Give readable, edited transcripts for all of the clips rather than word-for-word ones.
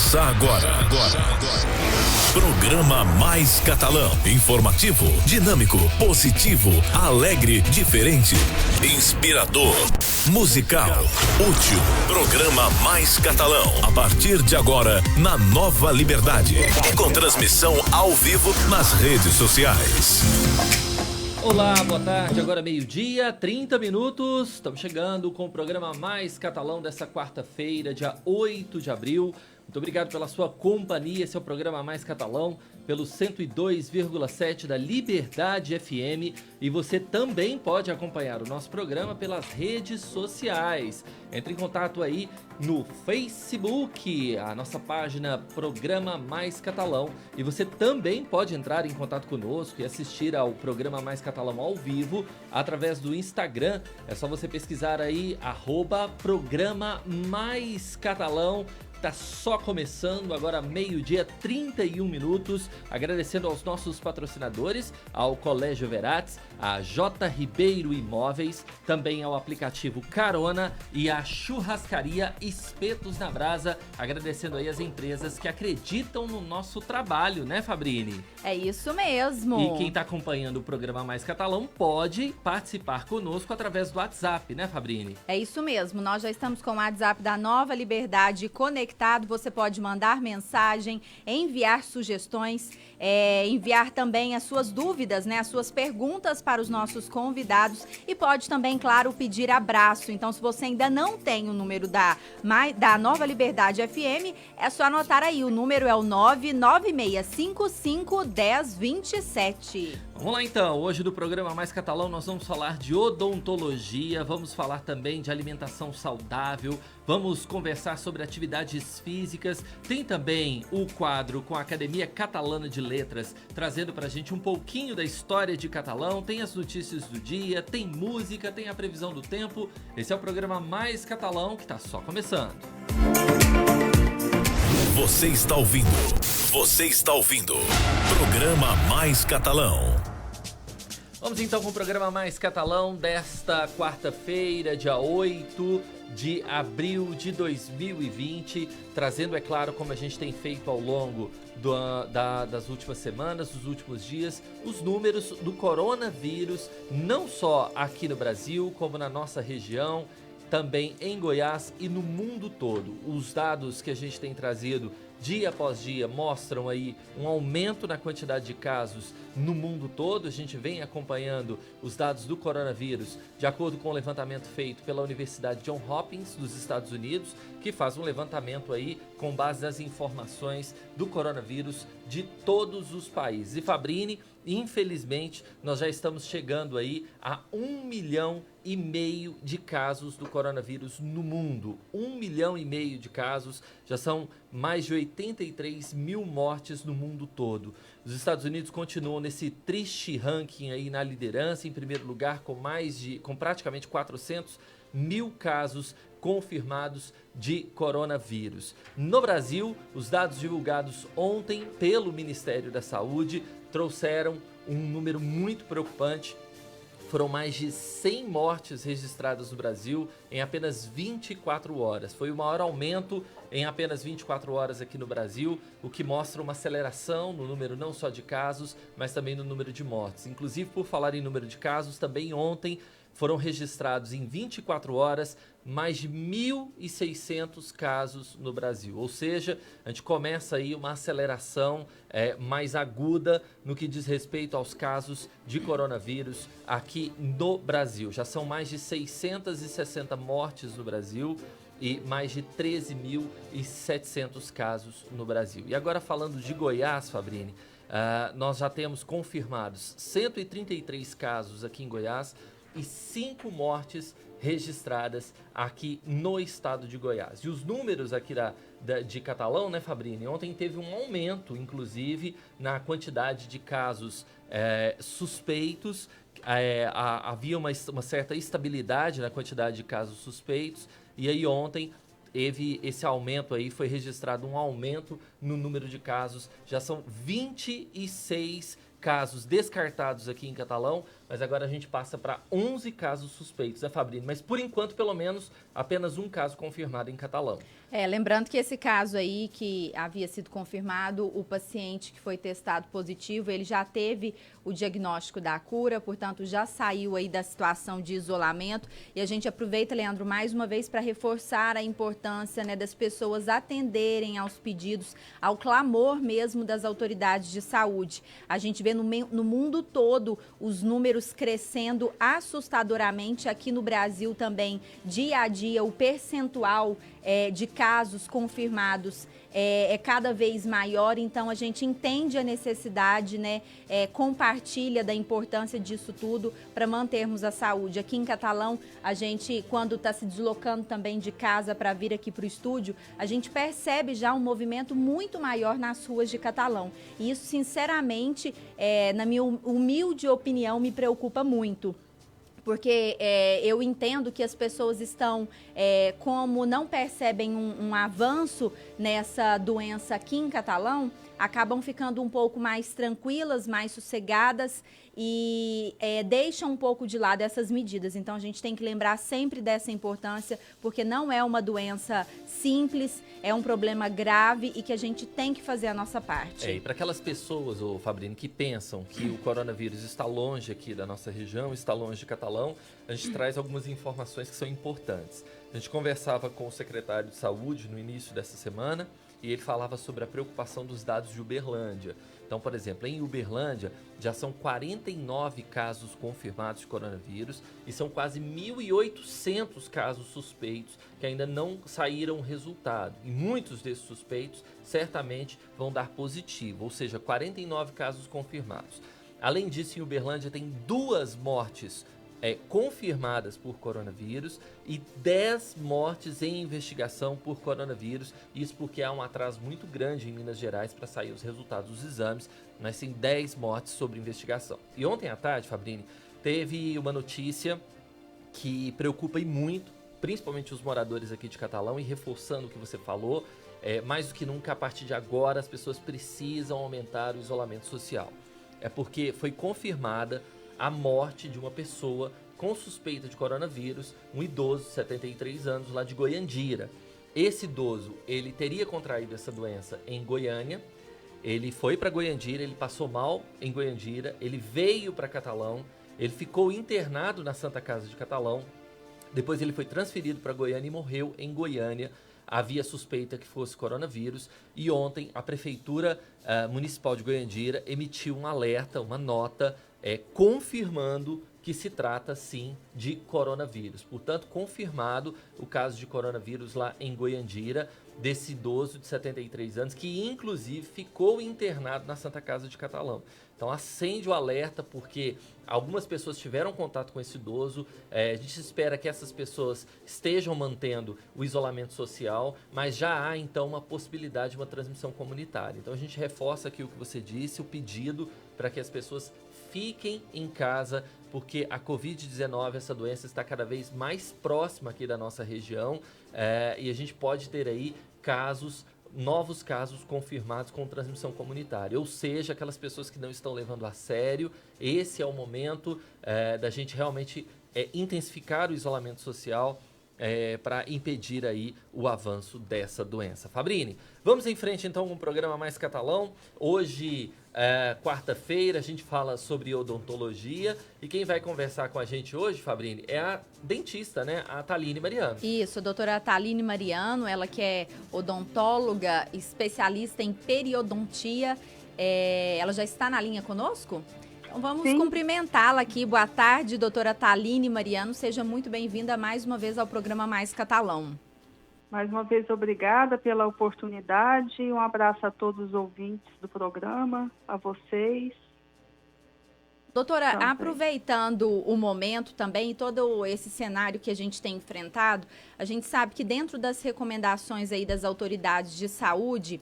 Começa agora. Programa Mais Catalão. Informativo, dinâmico, positivo, alegre, diferente, inspirador, musical, útil. Programa Mais Catalão. A partir de agora, na Nova Liberdade. E com transmissão ao vivo nas redes sociais. Olá, boa tarde, agora meio-dia, 30 minutos, estamos chegando com o programa Mais Catalão dessa quarta-feira, dia 8 de abril. Muito obrigado pela sua companhia, esse é o programa Mais Catalão, pelo 102,7 da Liberdade FM, e você também pode acompanhar o nosso programa pelas redes sociais. Entre em contato aí no Facebook, a nossa página Programa Mais Catalão, e você também pode entrar em contato conosco e assistir ao Programa Mais Catalão ao vivo através do Instagram. É só você pesquisar aí @Programa Mais Catalão. Tá só começando, agora meio-dia, 31 minutos, agradecendo aos nossos patrocinadores, ao Colégio Verates, a J. Ribeiro Imóveis, também ao aplicativo Carona e a Churrascaria Espetos na Brasa, agradecendo aí as empresas que acreditam no nosso trabalho, né, Fabrini? É isso mesmo. E quem tá acompanhando o programa Mais Catalão pode participar conosco através do WhatsApp, né, Fabrini? É isso mesmo, nós já estamos com o WhatsApp da Nova Liberdade conectado. Você pode mandar mensagem, enviar sugestões, enviar também as suas dúvidas, né, as suas perguntas para os nossos convidados e pode também, claro, pedir abraço. Então, se você ainda não tem o número da Nova Liberdade FM, é só anotar aí, o número é o 996551027. Vamos lá então, hoje do programa Mais Catalão nós vamos falar de odontologia, vamos falar também de alimentação saudável, vamos conversar sobre atividades físicas, tem também o quadro com a Academia Catalana de Letras, trazendo pra gente um pouquinho da história de Catalão, tem as notícias do dia, tem música, tem a previsão do tempo. Esse é o programa Mais Catalão que tá só começando. Você está ouvindo Programa Mais Catalão. Vamos então com o programa Mais Catalão desta quarta-feira, dia 8 de abril de 2020, trazendo, é claro, como a gente tem feito ao longo das últimas semanas, dos últimos dias, os números do coronavírus, não só aqui no Brasil, como na nossa região, também em Goiás e no mundo todo. Os dados que a gente tem trazido dia após dia mostram aí um aumento na quantidade de casos no mundo todo. A gente vem acompanhando os dados do coronavírus de acordo com o levantamento feito pela Universidade Johns Hopkins dos Estados Unidos, que faz um levantamento aí com base nas informações do coronavírus de todos os países. E Fabrini, infelizmente, nós já estamos chegando aí a 1,5 milhão de casos do coronavírus no mundo. 1,5 milhão de casos, já são mais de 83 mil mortes no mundo todo. Os Estados Unidos continuam nesse triste ranking aí na liderança, em primeiro lugar, com praticamente 400 mil casos confirmados de coronavírus. No Brasil, os dados divulgados ontem pelo Ministério da Saúde trouxeram um número muito preocupante. Foram mais de 100 mortes registradas no Brasil em apenas 24 horas. Foi o maior aumento em apenas 24 horas aqui no Brasil, o que mostra uma aceleração no número não só de casos, mas também no número de mortes. Inclusive, por falar em número de casos, também ontem foram registrados em 24 horas mais de 1.600 casos no Brasil. Ou seja, a gente começa aí uma aceleração mais aguda no que diz respeito aos casos de coronavírus aqui no Brasil. Já são mais de 660 mortes no Brasil e mais de 13.700 casos no Brasil. E agora falando de Goiás, Fabrini, nós já temos confirmados 133 casos aqui em Goiás, e 5 mortes registradas aqui no estado de Goiás. E os números aqui de Catalão, né, Fabrini? Ontem teve um aumento, inclusive, na quantidade de casos suspeitos. Havia uma certa estabilidade na quantidade de casos suspeitos. E aí ontem teve esse aumento aí, foi registrado um aumento no número de casos. Já são 26 casos descartados aqui em Catalão, mas agora a gente passa para 11 casos suspeitos, né, Fabrini? Mas por enquanto, pelo menos, apenas um caso confirmado em Catalão. Lembrando que esse caso aí que havia sido confirmado, o paciente que foi testado positivo, ele já teve o diagnóstico da cura, portanto já saiu aí da situação de isolamento. E a gente aproveita, Leandro, mais uma vez para reforçar a importância, né, das pessoas atenderem aos pedidos, ao clamor mesmo das autoridades de saúde. A gente vê no mundo todo os números crescendo assustadoramente, aqui no Brasil também, dia a dia, o percentual de casos confirmados é cada vez maior, então a gente entende a necessidade, né, compartilha da importância disso tudo para mantermos a saúde. Aqui em Catalão, a gente, quando está se deslocando também de casa para vir aqui para o estúdio, a gente percebe já um movimento muito maior nas ruas de Catalão. E isso, sinceramente, na minha humilde opinião, me preocupa muito. Porque eu entendo que as pessoas estão, como não percebem um avanço nessa doença aqui em Catalão, acabam ficando um pouco mais tranquilas, mais sossegadas e deixam um pouco de lado essas medidas. Então, a gente tem que lembrar sempre dessa importância, porque não é uma doença simples, é um problema grave e que a gente tem que fazer a nossa parte. E para aquelas pessoas, Fabrini, que pensam que o coronavírus está longe aqui da nossa região, está longe de Catalão, a gente traz algumas informações que são importantes. A gente conversava com o secretário de Saúde no início dessa semana e ele falava sobre a preocupação dos dados de Uberlândia. Então, por exemplo, em Uberlândia já são 49 casos confirmados de coronavírus e são quase 1.800 casos suspeitos que ainda não saíram resultado. E muitos desses suspeitos certamente vão dar positivo, ou seja, 49 casos confirmados. Além disso, em Uberlândia tem 2 mortes confirmadas por coronavírus e 10 mortes em investigação por coronavírus. Isso porque há um atraso muito grande em Minas Gerais para sair os resultados dos exames, mas tem 10 mortes sob investigação. E ontem à tarde, Fabrini, teve uma notícia que preocupa muito, principalmente os moradores aqui de Catalão, e reforçando o que você falou, mais do que nunca, a partir de agora, as pessoas precisam aumentar o isolamento social. É porque foi confirmada a morte de uma pessoa com suspeita de coronavírus, um idoso de 73 anos lá de Goiandira. Esse idoso, ele teria contraído essa doença em Goiânia, ele foi para Goiandira, ele passou mal em Goiandira, ele veio para Catalão, ele ficou internado na Santa Casa de Catalão, depois ele foi transferido para Goiânia e morreu em Goiânia. Havia suspeita que fosse coronavírus e ontem a Prefeitura Municipal de Goiandira emitiu um alerta, uma nota, confirmando que se trata sim de coronavírus. Portanto, confirmado o caso de coronavírus lá em Goiandira, desse idoso de 73 anos, que inclusive ficou internado na Santa Casa de Catalão. Então acende o alerta porque algumas pessoas tiveram contato com esse idoso, a gente espera que essas pessoas estejam mantendo o isolamento social, mas já há então uma possibilidade de uma transmissão comunitária. Então a gente reforça aqui o que você disse, o pedido para que as pessoas fiquem em casa, porque a Covid-19, essa doença, está cada vez mais próxima aqui da nossa região e a gente pode ter aí novos casos confirmados com transmissão comunitária, ou seja, aquelas pessoas que não estão levando a sério. Esse é o momento da gente realmente intensificar o isolamento social para impedir aí o avanço dessa doença. Fabrini, vamos em frente então com o programa Mais Catalão. Hoje, quarta-feira, a gente fala sobre odontologia e quem vai conversar com a gente hoje, Fabrini, é a dentista, né? A Thaline Mariano. Isso, a doutora Thaline Mariano, ela que é odontóloga, especialista em periodontia, ela já está na linha conosco? Então vamos cumprimentá-la aqui. Boa tarde, doutora Thaline Mariano. Seja muito bem-vinda mais uma vez ao programa Mais Catalão. Mais uma vez, obrigada pela oportunidade. Um abraço a todos os ouvintes do programa, a vocês. Doutora, aproveitando o momento também e todo esse cenário que a gente tem enfrentado, a gente sabe que dentro das recomendações aí das autoridades de saúde,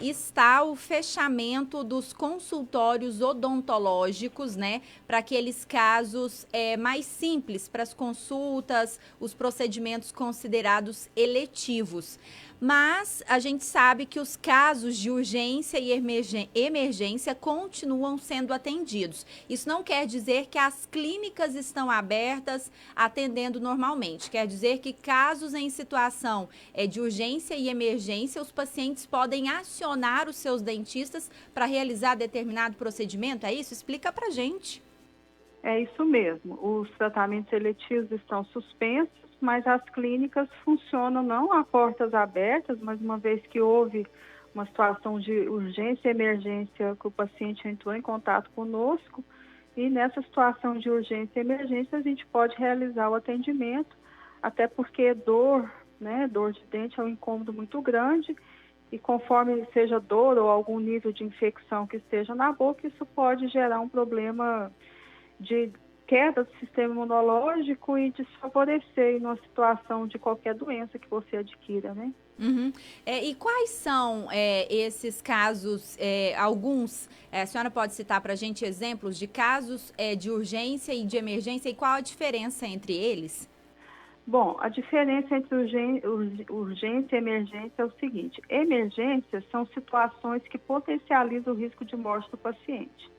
está o fechamento dos consultórios odontológicos, né, para aqueles casos mais simples, para as consultas, os procedimentos considerados eletivos. mas a gente sabe que os casos de urgência e emergência continuam sendo atendidos. Isso não quer dizer que as clínicas estão abertas atendendo normalmente. Quer dizer que casos em situação de urgência e emergência, os pacientes podem acionar os seus dentistas para realizar determinado procedimento. É isso? Explica pra gente. É isso mesmo. Os tratamentos eletivos estão suspensos, mas as clínicas funcionam não a portas abertas, mas uma vez que houve uma situação de urgência e emergência que o paciente entrou em contato conosco, e nessa situação de urgência e emergência a gente pode realizar o atendimento, até porque dor de dente é um incômodo muito grande, e conforme seja dor ou algum nível de infecção que esteja na boca, isso pode gerar um problema de queda do sistema imunológico e desfavorecer numa situação de qualquer doença que você adquira, né? Uhum. E quais são esses casos, alguns, a senhora pode citar para a gente exemplos de casos de urgência e de emergência, e qual a diferença entre eles? Bom, a diferença entre urgência e emergência é o seguinte: emergências são situações que potencializam o risco de morte do paciente.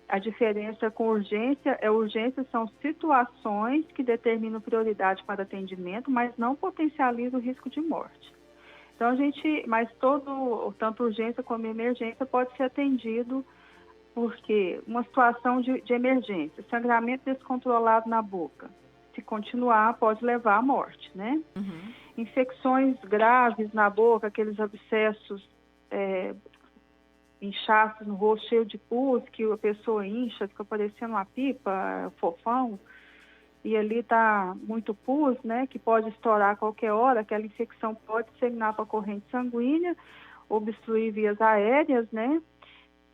A diferença com urgência são situações que determinam prioridade para atendimento, mas não potencializam o risco de morte. Então tanto urgência como emergência pode ser atendido porque uma situação de emergência, sangramento descontrolado na boca, se continuar, pode levar à morte, né? Uhum. Infecções graves na boca, aqueles abscessos, inchaços no rosto cheio de pus, que a pessoa incha, fica parecendo uma pipa, fofão, e ali está muito pus, né, que pode estourar a qualquer hora, aquela infecção pode disseminar para a corrente sanguínea, obstruir vias aéreas, né,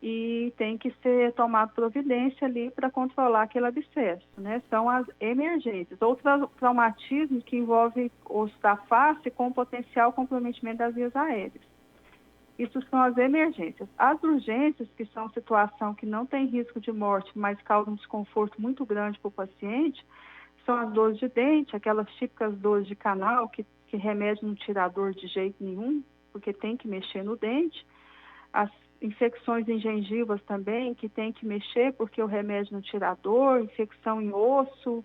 e tem que ser tomado providência ali para controlar aquele abscesso, né? São as emergências. Outros traumatismos que envolvem osso da face com potencial comprometimento das vias aéreas. Isso são as emergências. As urgências, que são situação que não tem risco de morte, mas causam um desconforto muito grande para o paciente, são as dores de dente, aquelas típicas dores de canal que remédio não tira a dor de jeito nenhum, porque tem que mexer no dente. As infecções em gengivas também, que tem que mexer porque o remédio não tira a dor, infecção em osso,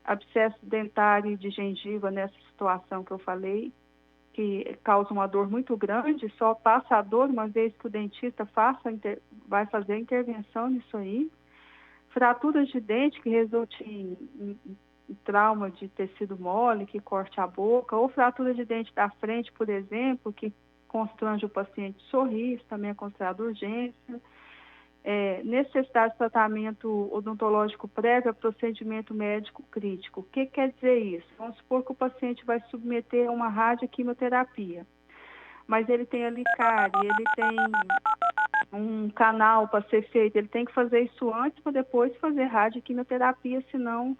abscesso dentário de gengiva nessa situação que eu falei, que causa uma dor muito grande, só passa a dor uma vez que o dentista vai fazer a intervenção nisso aí. Fraturas de dente que resulte em trauma de tecido mole, que corte a boca, ou fratura de dente da frente, por exemplo, que constrange o paciente a sorrir, isso também é considerado urgência. Necessidade de tratamento odontológico prévio a procedimento médico crítico. O que quer dizer isso? Vamos supor que o paciente vai submeter a uma radioquimioterapia, mas ele tem ali cárie, ele tem um canal para ser feito, ele tem que fazer isso antes para depois fazer radioquimioterapia, senão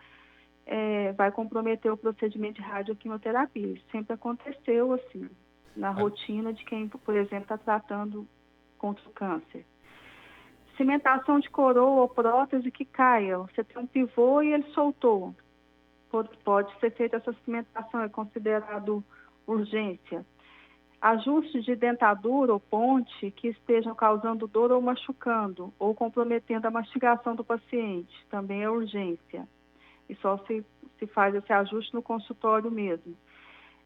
vai comprometer o procedimento de radioquimioterapia. Isso sempre aconteceu assim, na rotina de quem, por exemplo, está tratando contra o câncer. Cimentação de coroa ou prótese que caia. Você tem um pivô e ele soltou. Pode ser feita essa cimentação, é considerado urgência. Ajustes de dentadura ou ponte que estejam causando dor ou machucando, ou comprometendo a mastigação do paciente, também é urgência. E só se faz esse ajuste no consultório mesmo.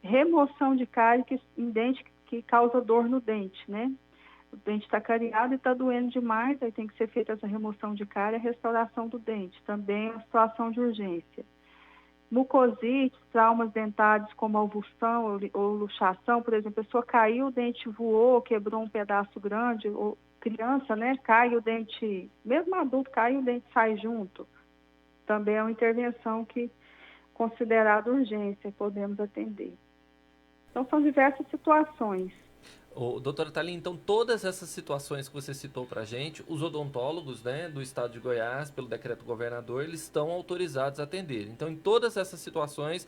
Remoção de cárie em dente que causa dor no dente, né? O dente está cariado e está doendo demais, aí tem que ser feita essa remoção de cárie e a restauração do dente. Também é uma situação de urgência. Mucosites, traumas dentários como avulsão ou luxação, por exemplo, a pessoa caiu, o dente voou, quebrou um pedaço grande, ou criança, né, cai o dente, mesmo adulto cai o dente sai junto. Também é uma intervenção que considerada urgência, podemos atender. Então, são diversas situações. Doutora Thalia, então todas essas situações que você citou para a gente, os odontólogos, né, do estado de Goiás, pelo decreto governador, eles estão autorizados a atender. Então, em todas essas situações,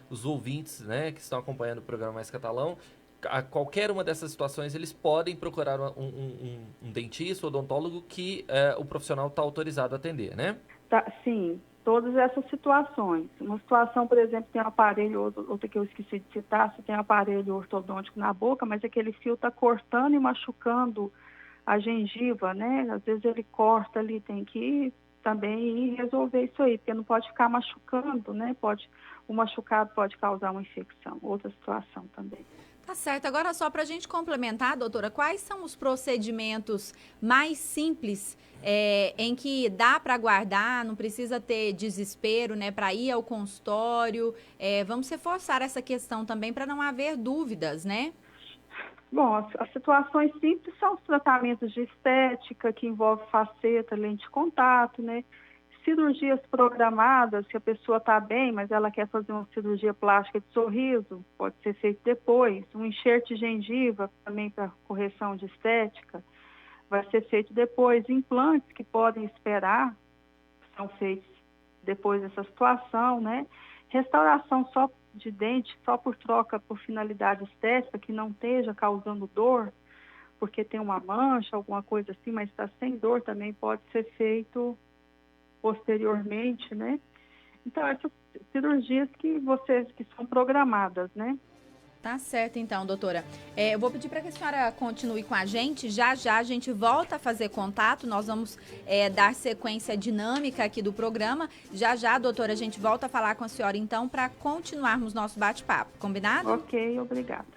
os ouvintes, né, que estão acompanhando o programa Mais Catalão, a qualquer uma dessas situações, eles podem procurar um dentista, odontólogo que o profissional está autorizado a atender, né? Tá, sim. todas essas situações. Uma situação, por exemplo, tem um aparelho, outra que eu esqueci de citar, você tem um aparelho ortodôntico na boca, mas aquele fio está cortando e machucando a gengiva, né? Às vezes ele corta ali, tem que também ir resolver isso aí, porque não pode ficar machucando, né? O machucado pode causar uma infecção, outra situação também. Tá certo. Agora, só para a gente complementar, doutora, quais são os procedimentos mais simples em que dá para aguardar, não precisa ter desespero, né, para ir ao consultório? Vamos reforçar essa questão também para não haver dúvidas, né? Bom, as situações simples são os tratamentos de estética, que envolve faceta, lente de contato, né? Cirurgias programadas, se a pessoa está bem, mas ela quer fazer uma cirurgia plástica de sorriso, pode ser feito depois. Um enxerto de gengiva, também para correção de estética, vai ser feito depois. Implantes que podem esperar, são feitos depois dessa situação, né? Restauração só de dente, só por troca, por finalidade estética, que não esteja causando dor, porque tem uma mancha, alguma coisa assim, mas está sem dor, também pode ser feito posteriormente, né? Então, essas cirurgias que são programadas, né? Tá certo, então, doutora. Eu vou pedir para que a senhora continue com a gente. Já já a gente volta a fazer contato. Nós vamos dar sequência dinâmica aqui do programa. Já já, doutora, a gente volta a falar com a senhora, então, para continuarmos nosso bate-papo. Combinado? Ok, obrigada.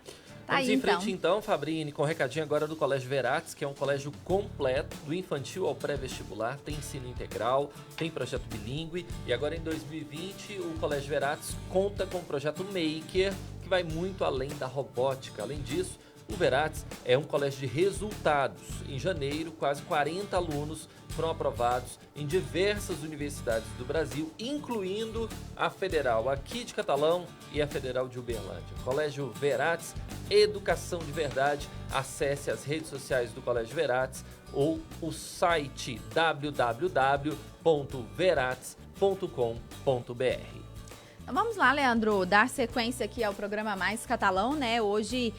Vamos em frente então, Fabrini, com um recadinho agora do Colégio Veratis, que é um colégio completo, do infantil ao pré-vestibular, tem ensino integral, tem projeto bilíngue, e agora em 2020 o Colégio Veratis conta com o projeto Maker, que vai muito além da robótica. Além disso, o Veratis é um colégio de resultados. Em janeiro, quase 40 alunos foram aprovados em diversas universidades do Brasil, incluindo a Federal aqui de Catalão e a Federal de Uberlândia. Colégio Veratis, educação de verdade. Acesse as redes sociais do Colégio Veratis ou o site www.veratis.com.br. Vamos lá, Leandro, dar sequência aqui ao programa Mais Catalão, né? Hoje,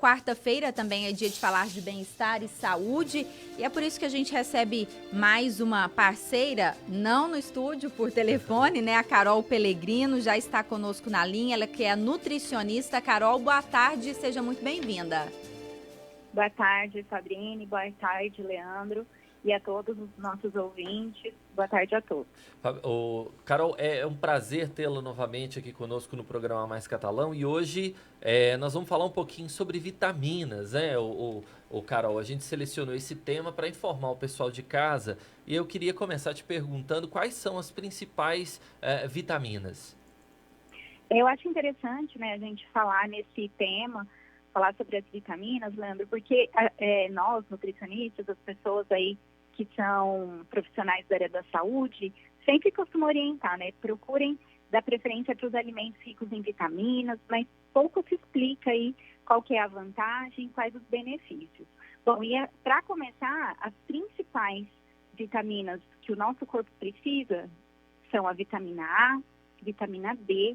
quarta-feira, também é dia de falar de bem-estar e saúde, e é por isso que a gente recebe mais uma parceira, não no estúdio, por telefone, né? A Carol Pellegrino já está conosco na linha, ela que é nutricionista. Carol, boa tarde, seja muito bem-vinda. Boa tarde, Fabrini, boa tarde, Leandro, e a todos os nossos ouvintes. Boa tarde a todos. Carol, é um prazer tê-la novamente aqui conosco no programa Mais Catalão, e hoje nós vamos falar um pouquinho sobre vitaminas, né? Carol, a gente selecionou esse tema para informar o pessoal de casa, e eu queria começar te perguntando quais são as principais vitaminas. Eu acho interessante, né, a gente falar nesse tema, falar sobre as vitaminas, Leandro, porque nós, nutricionistas, as pessoas aí que são profissionais da área da saúde, sempre costumam orientar, né? Procurem dar preferência para os alimentos ricos em vitaminas, mas pouco se explica aí qual que é a vantagem, quais os benefícios. Bom, e para começar, as principais vitaminas que o nosso corpo precisa são a vitamina A, vitamina D,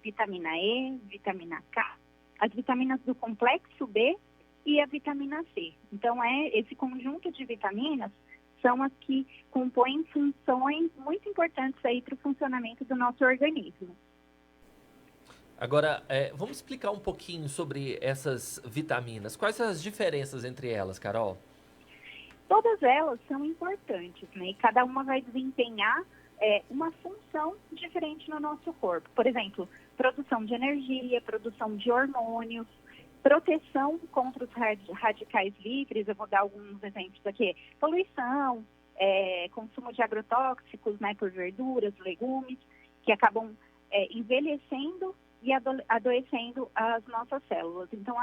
vitamina E, vitamina K, as vitaminas do complexo B e a vitamina C. Então, esse conjunto de vitaminas são as que compõem funções muito importantes aí para o funcionamento do nosso organismo. Agora, vamos explicar um pouquinho sobre essas vitaminas. Quais as diferenças entre elas, Carol? Todas elas são importantes, né? E cada uma vai desempenhar uma função diferente no nosso corpo. Por exemplo, produção de energia, produção de hormônios, proteção contra os radicais livres. Eu vou dar alguns exemplos aqui. Poluição, consumo de agrotóxicos, né, por verduras, legumes, que acabam envelhecendo e adoecendo as nossas células. Então,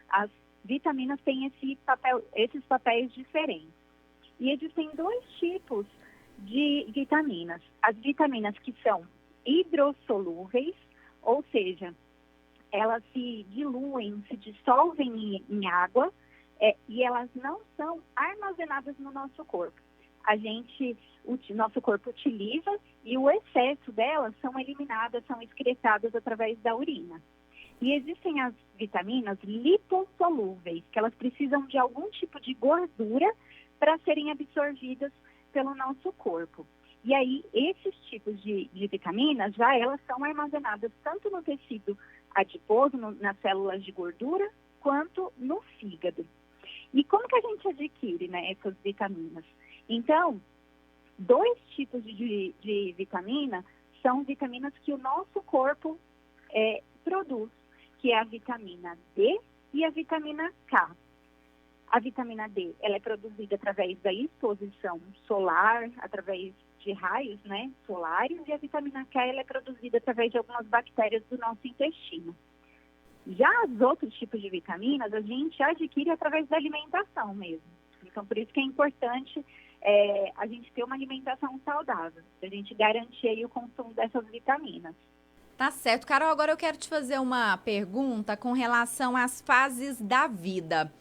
as vitaminas têm esses papéis diferentes. E existem dois tipos de vitaminas. As vitaminas que são hidrossolúveis, ou seja, elas se diluem, se dissolvem em água, e elas não são armazenadas no nosso corpo. O nosso corpo utiliza e o excesso delas são eliminadas, são excretadas através da urina. E existem as vitaminas lipossolúveis, que elas precisam de algum tipo de gordura para serem absorvidas pelo nosso corpo. E aí, esses tipos de vitaminas, já elas são armazenadas tanto no tecido adiposo, nas células de gordura, quanto no fígado. E como que a gente adquire, né, essas vitaminas? Então, 2 tipos de vitamina são vitaminas que o nosso corpo produz, que é a vitamina D e a vitamina K. A vitamina D, ela é produzida através da exposição solar, através de raios, né, solares, e a vitamina K, ela é produzida através de algumas bactérias do nosso intestino. Já os outros tipos de vitaminas, a gente adquire através da alimentação mesmo. Então, por isso que é importante a gente ter uma alimentação saudável, para a gente garantir aí o consumo dessas vitaminas. Tá certo. Carol, agora eu quero te fazer uma pergunta com relação às fases da vida.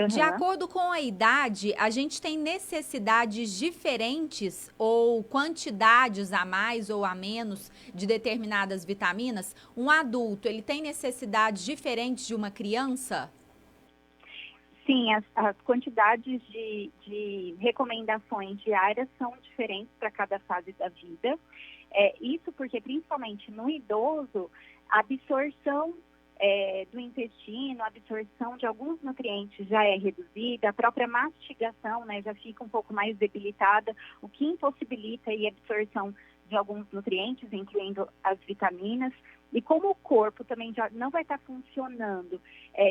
De acordo com a idade, a gente tem necessidades diferentes ou quantidades a mais ou a menos de determinadas vitaminas? Um adulto, ele tem necessidades diferentes de uma criança? Sim, as quantidades de recomendações diárias são diferentes para cada fase da vida. Isso porque, principalmente no idoso, a absorção do intestino, a absorção de alguns nutrientes já é reduzida, a própria mastigação, né, já fica um pouco mais debilitada, o que impossibilita aí a absorção de alguns nutrientes, incluindo as vitaminas. E como o corpo também já não vai estar funcionando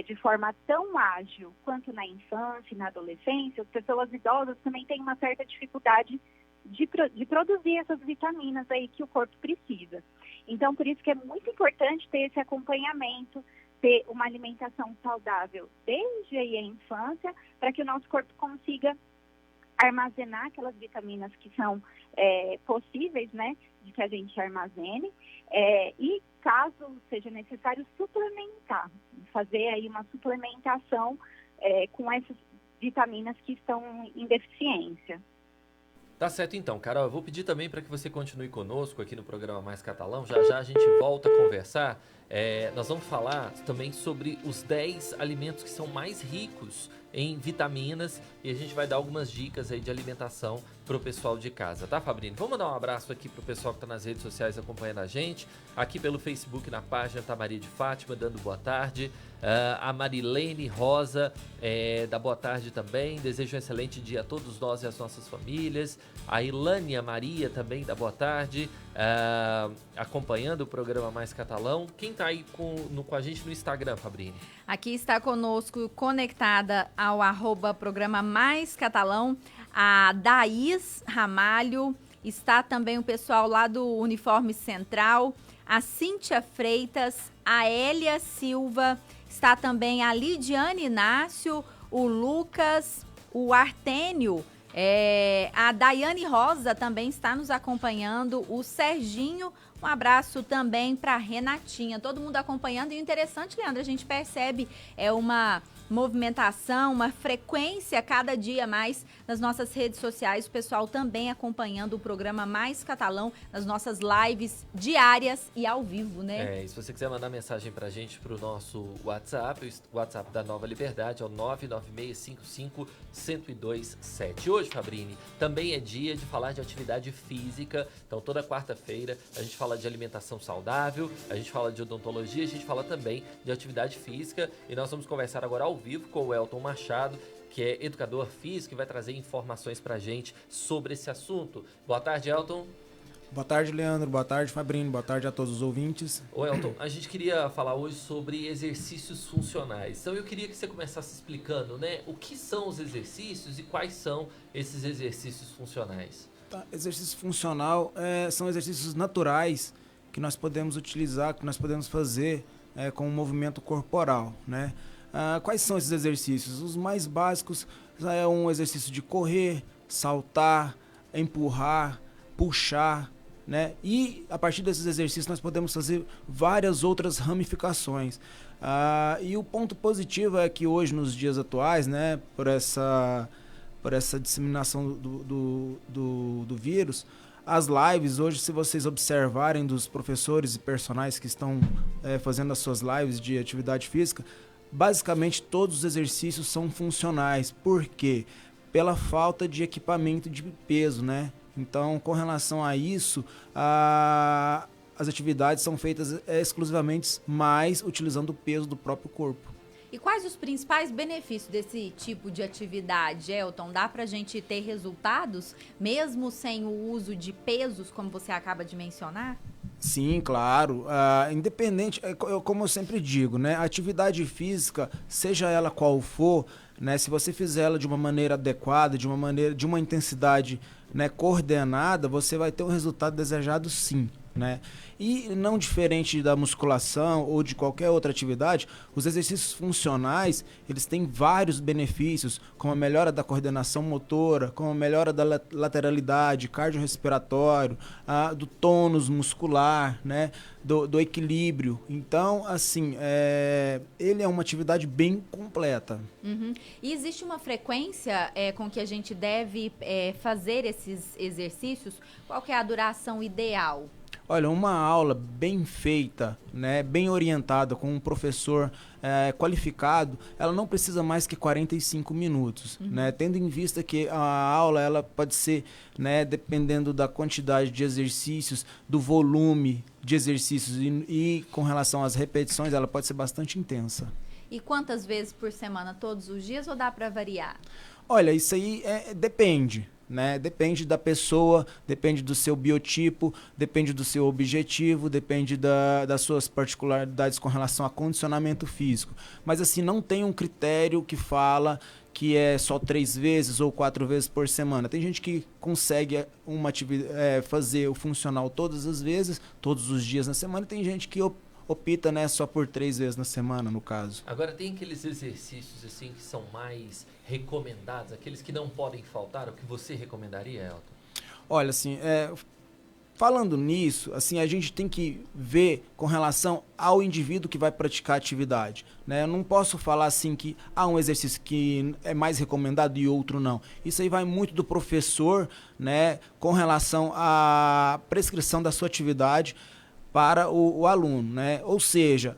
de forma tão ágil quanto na infância e na adolescência, as pessoas idosas também têm uma certa dificuldade de produzir essas vitaminas aí que o corpo precisa. Então, por isso que é muito importante ter esse acompanhamento, ter uma alimentação saudável desde aí a infância, para que o nosso corpo consiga armazenar aquelas vitaminas que são possíveis, né, de que a gente armazene, e caso seja necessário suplementar, fazer aí uma suplementação com essas vitaminas que estão em deficiência. Tá certo então, Carol, eu vou pedir também para que você continue conosco aqui no programa Mais Catalão. Já já a gente volta a conversar. Nós vamos falar também sobre os 10 alimentos que são mais ricos em vitaminas e a gente vai dar algumas dicas aí de alimentação para o pessoal de casa, tá, Fabrini? Vamos mandar um abraço aqui pro pessoal que está nas redes sociais acompanhando a gente. Aqui pelo Facebook, na página, tá Maria de Fátima dando boa tarde. A Marilene Rosa dá boa tarde também. Desejo um excelente dia a todos nós e as nossas famílias. A Ilânia Maria também dá boa tarde, acompanhando o programa Mais Catalão. Quem tá aí com a gente no Instagram, Fabrini? Aqui está conosco, conectada ao @programa Mais Catalão, a Daís Ramalho. Está também o pessoal lá do Uniforme Central, a Cíntia Freitas, a Hélia Silva, está também a Lidiane Inácio, o Lucas, o Artênio, a Daiane Rosa também está nos acompanhando, o Serginho, um abraço também para Renatinha, todo mundo acompanhando. E o interessante, Leandro, a gente percebe uma movimentação, uma frequência cada dia mais nas nossas redes sociais, o pessoal também acompanhando o programa Mais Catalão nas nossas lives diárias e ao vivo, né? E se você quiser mandar mensagem pra gente pro nosso WhatsApp, o WhatsApp da Nova Liberdade é o 996551027. Hoje, Fabrini, também é dia de falar de atividade física, então toda quarta-feira a gente fala de alimentação saudável, a gente fala de odontologia, a gente fala também de atividade física e nós vamos conversar agora ao vivo com o Elton Machado, que é educador físico e vai trazer informações pra gente sobre esse assunto. Boa tarde, Elton. Boa tarde, Leandro. Boa tarde, Fabrini. Boa tarde a todos os ouvintes. Ô, Elton, a gente queria falar hoje sobre exercícios funcionais. Então eu queria que você começasse explicando, né, o que são os exercícios e quais são esses exercícios funcionais. Tá, exercício funcional são exercícios naturais que nós podemos utilizar, que nós podemos fazer com o movimento corporal, né? Quais são esses exercícios? Os mais básicos é um exercício de correr, saltar, empurrar, puxar, né? E a partir desses exercícios nós podemos fazer várias outras ramificações. E o ponto positivo é que hoje, nos dias atuais, né, por essa disseminação do vírus, as lives hoje, se vocês observarem dos professores e personagens que estão fazendo as suas lives de atividade física, basicamente todos os exercícios são funcionais. Por quê? Pela falta de equipamento de peso, né? Então, com relação a isso, as atividades são feitas exclusivamente mais utilizando o peso do próprio corpo. E quais os principais benefícios desse tipo de atividade, Elton? Dá pra gente ter resultados, mesmo sem o uso de pesos, como você acaba de mencionar? Sim, claro. Independente, como eu sempre digo, né? A atividade física, seja ela qual for, né? Se você fizer ela de uma maneira adequada, de uma intensidade, né, coordenada, você vai ter um resultado desejado, sim, né? E não diferente da musculação ou de qualquer outra atividade, os exercícios funcionais, eles têm vários benefícios, como a melhora da coordenação motora, como a melhora da lateralidade, cardiorrespiratório, do tônus muscular, né, do equilíbrio. Então, assim, ele é uma atividade bem completa. Uhum. E existe uma frequência com que a gente deve fazer esses exercícios? Qual que é a duração ideal? Olha, uma aula bem feita, né, bem orientada, com um professor qualificado, ela não precisa mais que 45 minutos, né, tendo em vista que a aula ela pode ser, né, dependendo da quantidade de exercícios, do volume de exercícios e com relação às repetições, ela pode ser bastante intensa. E quantas vezes por semana? Todos os dias ou dá para variar? Olha, isso aí depende. Né? Depende da pessoa, depende do seu biotipo, depende do seu objetivo, depende das suas particularidades com relação a condicionamento físico. Mas assim, não tem um critério que fala que é só 3 vezes ou 4 vezes por semana. Tem gente que consegue fazer o funcional todas as vezes, todos os dias na semana, e tem gente que opta, né, só por 3 vezes na semana, no caso. Agora, tem aqueles exercícios assim que são mais recomendados, aqueles que não podem faltar, o que você recomendaria, Elton? Olha, assim, falando nisso, assim, a gente tem que ver com relação ao indivíduo que vai praticar a atividade, né? Eu não posso falar assim que há um exercício que é mais recomendado e outro não. Isso aí vai muito do professor, né, com relação à prescrição da sua atividade para o aluno, né? Ou seja,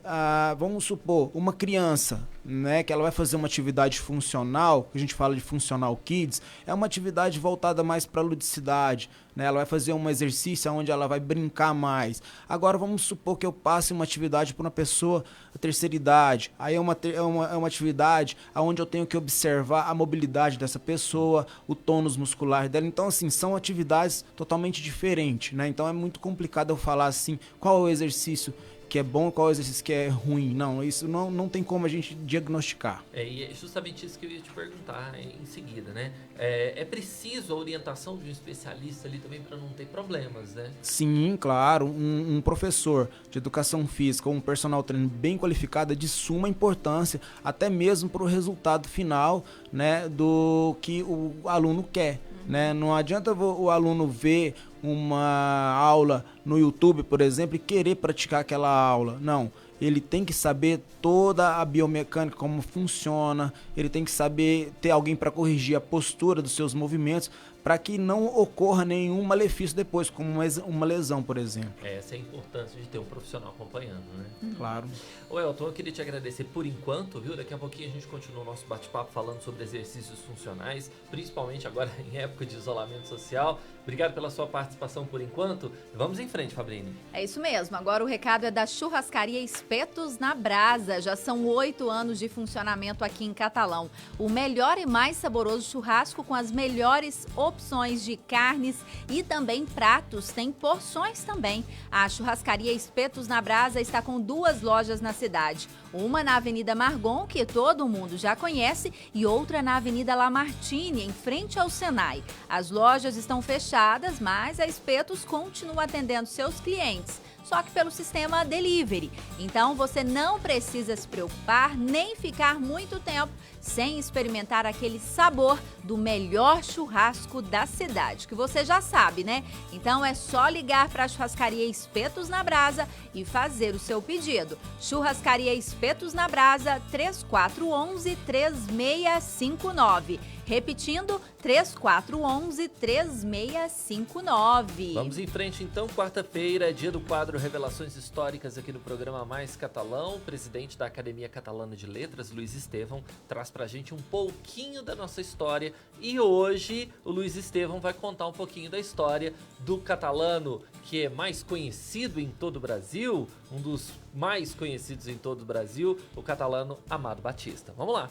vamos supor, uma criança, né, que ela vai fazer uma atividade funcional, que a gente fala de funcional kids, é uma atividade voltada mais para a ludicidade, né? Ela vai fazer um exercício onde ela vai brincar mais. Agora vamos supor que eu passe uma atividade para uma pessoa da terceira idade, aí é uma atividade onde eu tenho que observar a mobilidade dessa pessoa, o tônus muscular dela. Então, assim, são atividades totalmente diferentes, né? Então é muito complicado eu falar assim, qual é o exercício que é bom e qual exercício que é ruim. Não, isso não tem como a gente diagnosticar. E é justamente isso que eu ia te perguntar em seguida, né? É preciso a orientação de um especialista ali também para não ter problemas, né? Sim, claro. Um professor de educação física ou um personal trainer bem qualificado é de suma importância, até mesmo para o resultado final, né, do que o aluno quer. Né? Não adianta o aluno ver uma aula no YouTube, por exemplo, e querer praticar aquela aula. Não, ele tem que saber toda a biomecânica, como funciona, ele tem que saber ter alguém para corrigir a postura dos seus movimentos, para que não ocorra nenhum malefício depois, como uma lesão, por exemplo. Essa é a importância de ter um profissional acompanhando, né? Claro. Ô Elton, eu queria te agradecer por enquanto, viu? Daqui a pouquinho a gente continua o nosso bate-papo falando sobre exercícios funcionais, principalmente agora em época de isolamento social. Obrigado pela sua participação por enquanto. Vamos em frente, Fabrini. É isso mesmo. Agora o recado é da Churrascaria Espetos na Brasa. Já são 8 anos de funcionamento aqui em Catalão. O melhor e mais saboroso churrasco com as melhores opções de carnes e também pratos. Tem porções também. A Churrascaria Espetos na Brasa está com 2 lojas na cidade. Uma na Avenida Margon, que todo mundo já conhece, e outra na Avenida Lamartine, em frente ao Senai. As lojas estão fechadas, mas a Espetos continua atendendo seus clientes, só que pelo sistema delivery. Então você não precisa se preocupar nem ficar muito tempo sem experimentar aquele sabor do melhor churrasco da cidade, que você já sabe, né? Então é só ligar para a Churrascaria Espetos na Brasa e fazer o seu pedido. Churrascaria Espetos na Brasa, 3411-3659. Repetindo, 3411-3659. Vamos em frente então, quarta-feira é dia do quadro Revelações Históricas aqui no programa Mais Catalão. O presidente da Academia Catalana de Letras, Luiz Estevão, traz pra gente um pouquinho da nossa história. E hoje o Luiz Estevão vai contar um pouquinho da história do catalano que é mais conhecido em todo o Brasil, um dos mais conhecidos em todo o Brasil, o catalano Amado Batista. Vamos lá.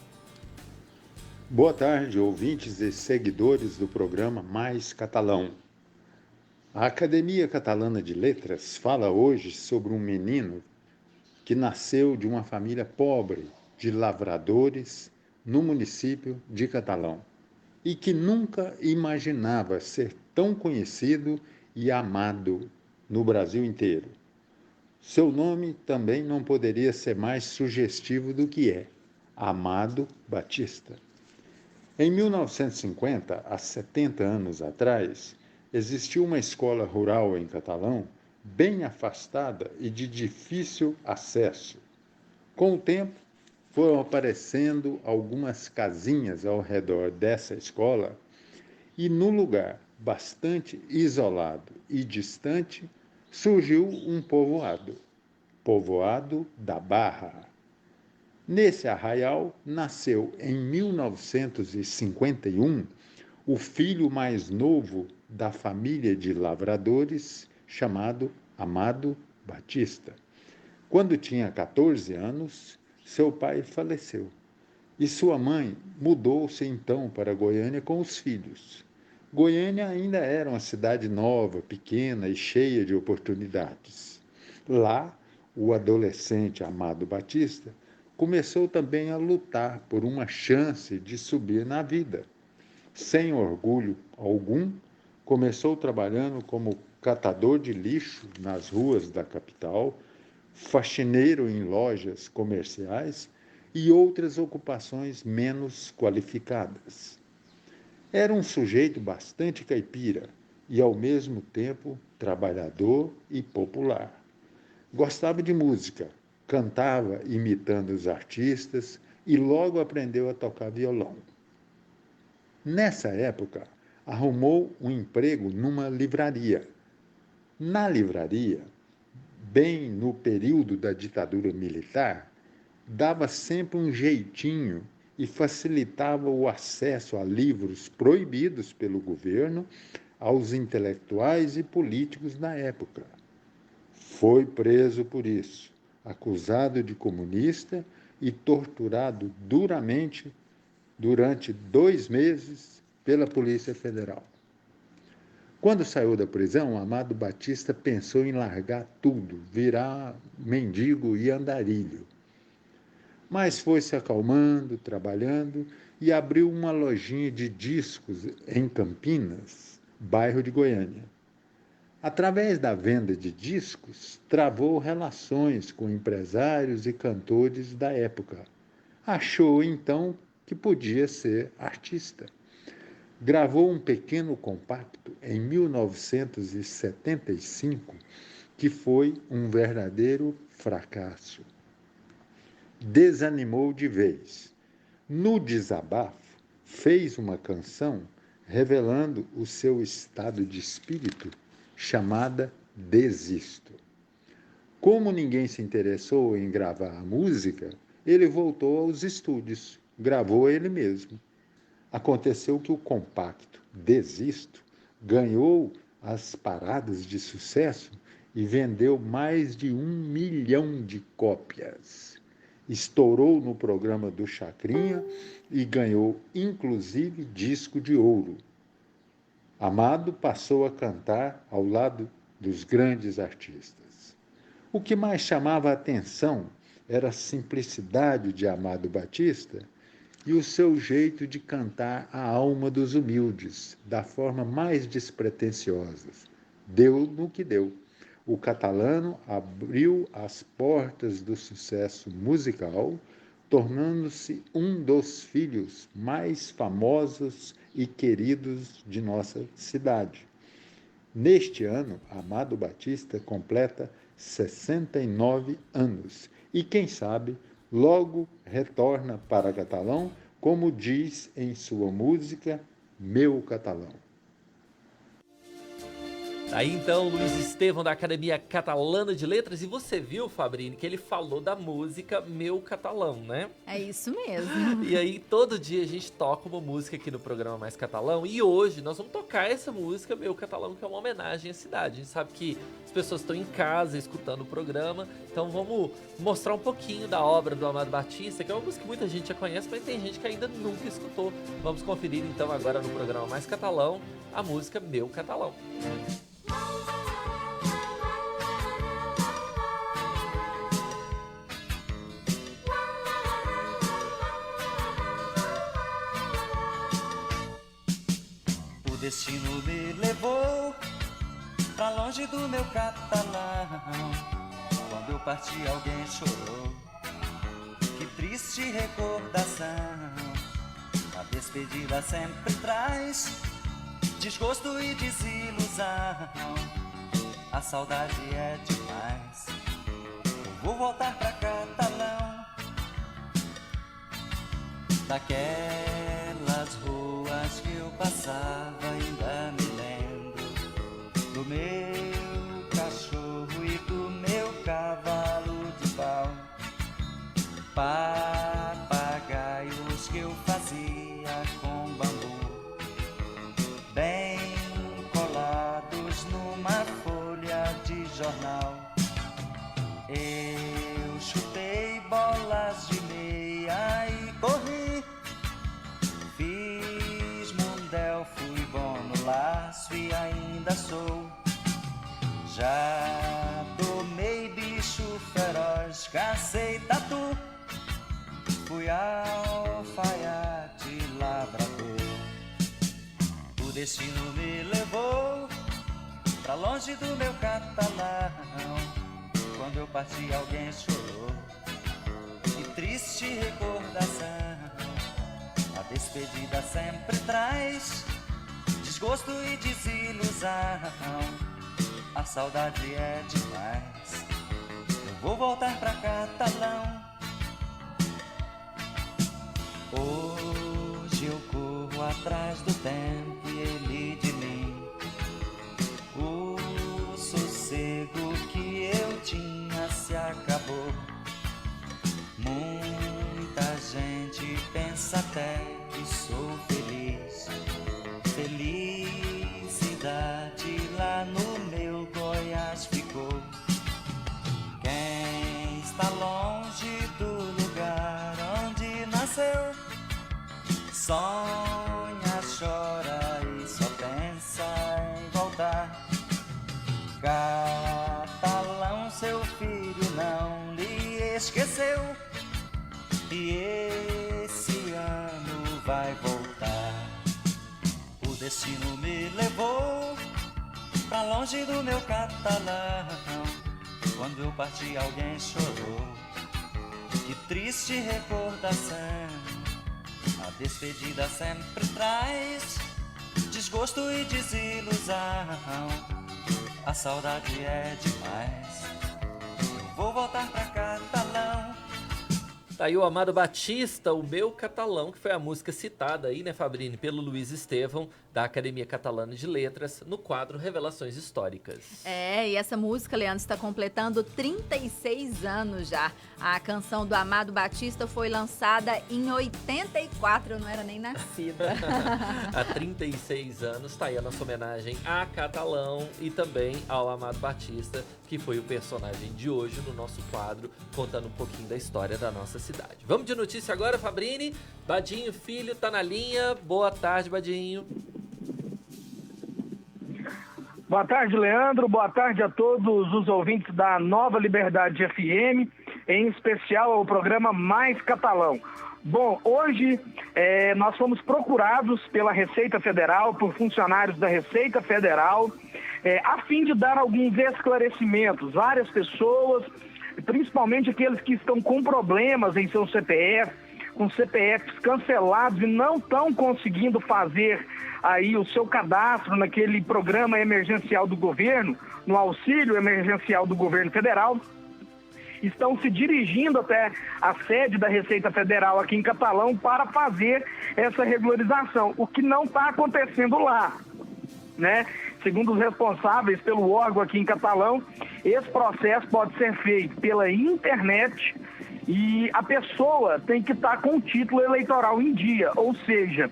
Boa tarde, ouvintes e seguidores do programa Mais Catalão. A Academia Catalana de Letras fala hoje sobre um menino que nasceu de uma família pobre de lavradores no município de Catalão e que nunca imaginava ser tão conhecido e amado no Brasil inteiro. Seu nome também não poderia ser mais sugestivo do que é, Amado Batista. Em 1950, há 70 anos atrás, existiu uma escola rural em Catalão, bem afastada e de difícil acesso. Com o tempo, foram aparecendo algumas casinhas ao redor dessa escola e, no lugar bastante isolado e distante, surgiu um povoado da Barra. Nesse arraial, nasceu em 1951 o filho mais novo da família de lavradores, chamado Amado Batista. Quando tinha 14 anos, seu pai faleceu e sua mãe mudou-se então para Goiânia com os filhos. Goiânia ainda era uma cidade nova, pequena e cheia de oportunidades. Lá, o adolescente Amado Batista começou também a lutar por uma chance de subir na vida. Sem orgulho algum, começou trabalhando como catador de lixo nas ruas da capital, faxineiro em lojas comerciais e outras ocupações menos qualificadas. Era um sujeito bastante caipira e, ao mesmo tempo, trabalhador e popular. Gostava de música, cantava imitando os artistas e logo aprendeu a tocar violão. Nessa época, arrumou um emprego numa livraria. Na livraria, bem no período da ditadura militar, dava sempre um jeitinho e facilitava o acesso a livros proibidos pelo governo aos intelectuais e políticos da época. Foi preso por isso, acusado de comunista e torturado duramente durante 2 meses pela Polícia Federal. Quando saiu da prisão, Amado Batista pensou em largar tudo, virar mendigo e andarilho. Mas foi se acalmando, trabalhando e abriu uma lojinha de discos em Campinas, bairro de Goiânia. Através da venda de discos, travou relações com empresários e cantores da época. Achou, então, que podia ser artista. Gravou um pequeno compacto em 1975, que foi um verdadeiro fracasso. Desanimou de vez. No desabafo, fez uma canção revelando o seu estado de espírito, chamada Desisto. Como ninguém se interessou em gravar a música, ele voltou aos estúdios, gravou ele mesmo. Aconteceu que o compacto Desisto ganhou as paradas de sucesso e vendeu mais de 1 milhão de cópias. Estourou no programa do Chacrinha e ganhou, inclusive, disco de ouro. Amado passou a cantar ao lado dos grandes artistas. O que mais chamava a atenção era a simplicidade de Amado Batista e o seu jeito de cantar a alma dos humildes, da forma mais despretensiosa. Deu no que deu. O catalano abriu as portas do sucesso musical, tornando-se um dos filhos mais famosos e queridos de nossa cidade. Neste ano, Amado Batista completa 69 anos e, quem sabe, logo retorna para Catalão como diz em sua música Meu Catalão. Aí então, Luiz Estevão da Academia Catalana de Letras, e você viu, Fabrini, que ele falou da música Meu Catalão, né? É isso mesmo. E aí todo dia a gente toca uma música aqui no programa Mais Catalão, e hoje nós vamos tocar essa música Meu Catalão, que é uma homenagem à cidade. A gente sabe que as pessoas estão em casa escutando o programa, então vamos mostrar um pouquinho da obra do Amado Batista, que é uma música que muita gente já conhece, mas tem gente que ainda nunca escutou. Vamos conferir então agora no programa Mais Catalão a música Meu Catalão. O destino me levou pra longe do meu catalão. Quando eu parti alguém chorou. Que triste recordação. A despedida sempre traz desgosto e desilusão. A saudade é demais. Eu vou voltar pra Catalão. Daquelas ruas que eu passava, ainda me lembro do meu cachorro e do meu cavalo de pau. Papagaios que eu fazia com bambu, bem colados numa folha de jornal. Eu chutei bolas de meia e corri, fiz mundel, fui bom no laço e ainda sou. Já tomei bicho feroz, cacei tatu, fui alfaiate labrador. O destino me levou pra longe do meu catalão. Quando eu parti alguém chorou. Que triste recordação. A despedida sempre traz desgosto e desilusão. A saudade é demais. Eu vou voltar pra Catalão. Hoje eu corro atrás do tempo e ele de mim. O sossego que eu tinha se acabou. Muita gente pensa até que sou feliz. Felicidade lá no meu Goiás ficou. Quem está longe do lugar onde nasceu, sonha, chora e só pensa em voltar. Catalão, seu filho não lhe esqueceu, e esse ano vai voltar. O destino me levou pra longe do meu catalão. Quando eu parti alguém chorou. Que triste recordação. A despedida sempre traz desgosto e desilusão. A saudade é demais. Eu vou voltar pra Catalão. Tá aí o Amado Batista, o Meu Catalão, que foi a música citada aí, né, Fabrini, pelo Luiz Estevão, da Academia Catalana de Letras, no quadro Revelações Históricas. É, e essa música, Leandro, está completando 36 anos já. A canção do Amado Batista foi lançada em 84, eu não era nem nascida. Há 36 anos, tá aí a nossa homenagem a Catalão e também ao Amado Batista, que foi o personagem de hoje no nosso quadro, contando um pouquinho da história da nossa cidade. Vamos de notícia agora, Fabrini. Badinho Filho tá na linha. Boa tarde, Badinho. Boa tarde, Leandro. Boa tarde a todos os ouvintes da Nova Liberdade FM, em especial ao programa Mais Catalão. Bom, hoje nós fomos procurados pela Receita Federal, por funcionários da Receita Federal, a fim de dar alguns esclarecimentos. Várias pessoas, principalmente aqueles que estão com problemas em seu CPF, com CPFs cancelados e não estão conseguindo fazer aí o seu cadastro naquele programa emergencial do governo, no auxílio emergencial do governo federal. estão se dirigindo até a sede da Receita Federal aqui em Catalão para fazer essa regularização, o que não está acontecendo lá, né? Segundo os responsáveis pelo órgão aqui em Catalão, esse processo pode ser feito pela internet e a pessoa tem que estar com o título eleitoral em dia, ou seja,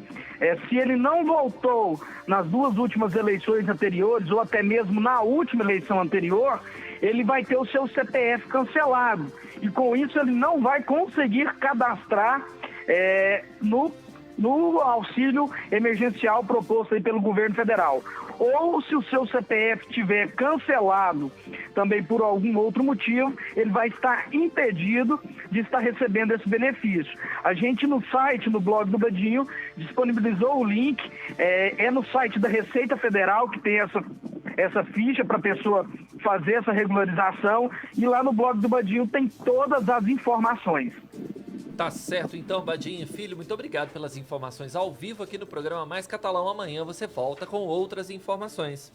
se ele não votou nas 2 últimas eleições anteriores ou até mesmo na última eleição anterior, ele vai ter o seu CPF cancelado e com isso ele não vai conseguir cadastrar no auxílio emergencial proposto aí pelo governo federal. Ou se o seu CPF tiver cancelado também por algum outro motivo, ele vai estar impedido de estar recebendo esse benefício. A gente no site, no blog do Badinho, disponibilizou o link, é no site da Receita Federal que tem essa ficha para a pessoa fazer essa regularização e lá no blog do Badinho tem todas as informações. Tá certo, então, Badinho Filho, muito obrigado pelas informações ao vivo aqui no programa Mais Catalão. Amanhã você volta com outras informações.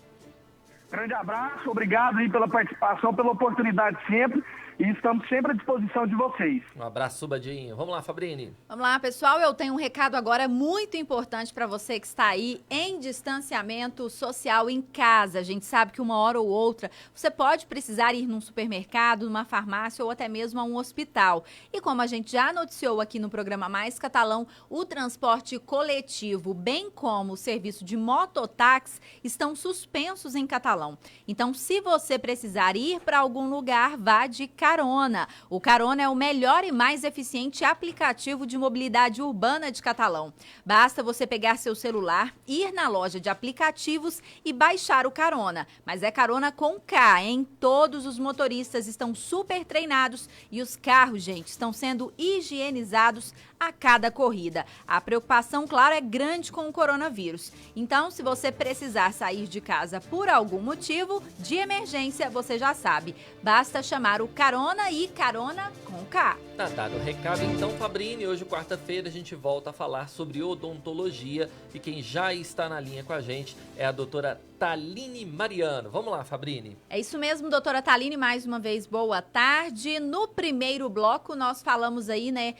Grande abraço, obrigado aí pela participação, pela oportunidade sempre e estamos sempre à disposição de vocês. Um abraço, Badinho. Vamos lá, Fabrini. Vamos lá, pessoal. Eu tenho um recado agora muito importante para você que está aí em distanciamento social em casa. A gente sabe que uma hora ou outra você pode precisar ir num supermercado, numa farmácia ou até mesmo a um hospital. E como a gente já noticiou aqui no programa Mais Catalão, o transporte coletivo, bem como o serviço de mototáxi, estão suspensos em Catalão. Então, se você precisar ir para algum lugar, vá de Carona. O Carona é o melhor e mais eficiente aplicativo de mobilidade urbana de Catalão. Basta você pegar seu celular, ir na loja de aplicativos e baixar o Carona. Mas é Carona com K, hein? Todos os motoristas estão super treinados e os carros, gente, estão sendo higienizados a cada corrida. A preocupação, claro, é grande com o coronavírus. Então, se você precisar sair de casa por algum motivo, de emergência, você já sabe. Basta chamar o Carona e Carona com K. Tá dado o recado, então, Fabrini. Hoje, quarta-feira, a gente volta a falar sobre odontologia e quem já está na linha com a gente é a doutora Thaline Mariano. Vamos lá, Fabrini. É isso mesmo, doutora Thaline, mais uma vez, boa tarde. No primeiro bloco, nós falamos aí, né,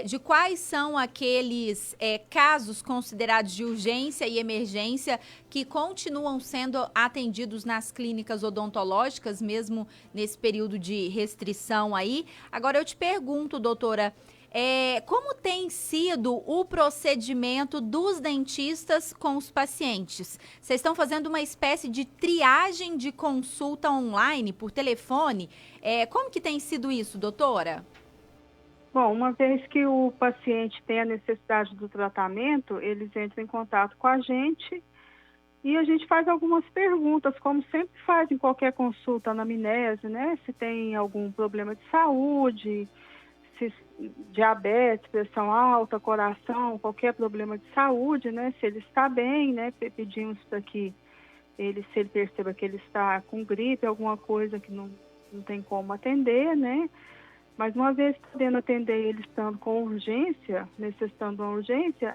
de quais são aqueles casos considerados de urgência e emergência que continuam sendo atendidos nas clínicas odontológicas, mesmo nesse período de restrição aí. Agora, eu te pergunto, doutora, como tem sido o procedimento dos dentistas com os pacientes? Vocês estão fazendo uma espécie de triagem de consulta online, por telefone? Como que tem sido isso, doutora? Bom, uma vez que o paciente tem a necessidade do tratamento, eles entram em contato com a gente e a gente faz algumas perguntas, como sempre faz em qualquer consulta, anamnese, né? Se tem algum problema de saúde, se diabetes, pressão alta, coração, qualquer problema de saúde, né? Se ele está bem, né? Pedimos para que se ele perceba que ele está com gripe, alguma coisa que não tem como atender, né? Mas uma vez podendo atender ele estando com urgência, necessitando de uma urgência,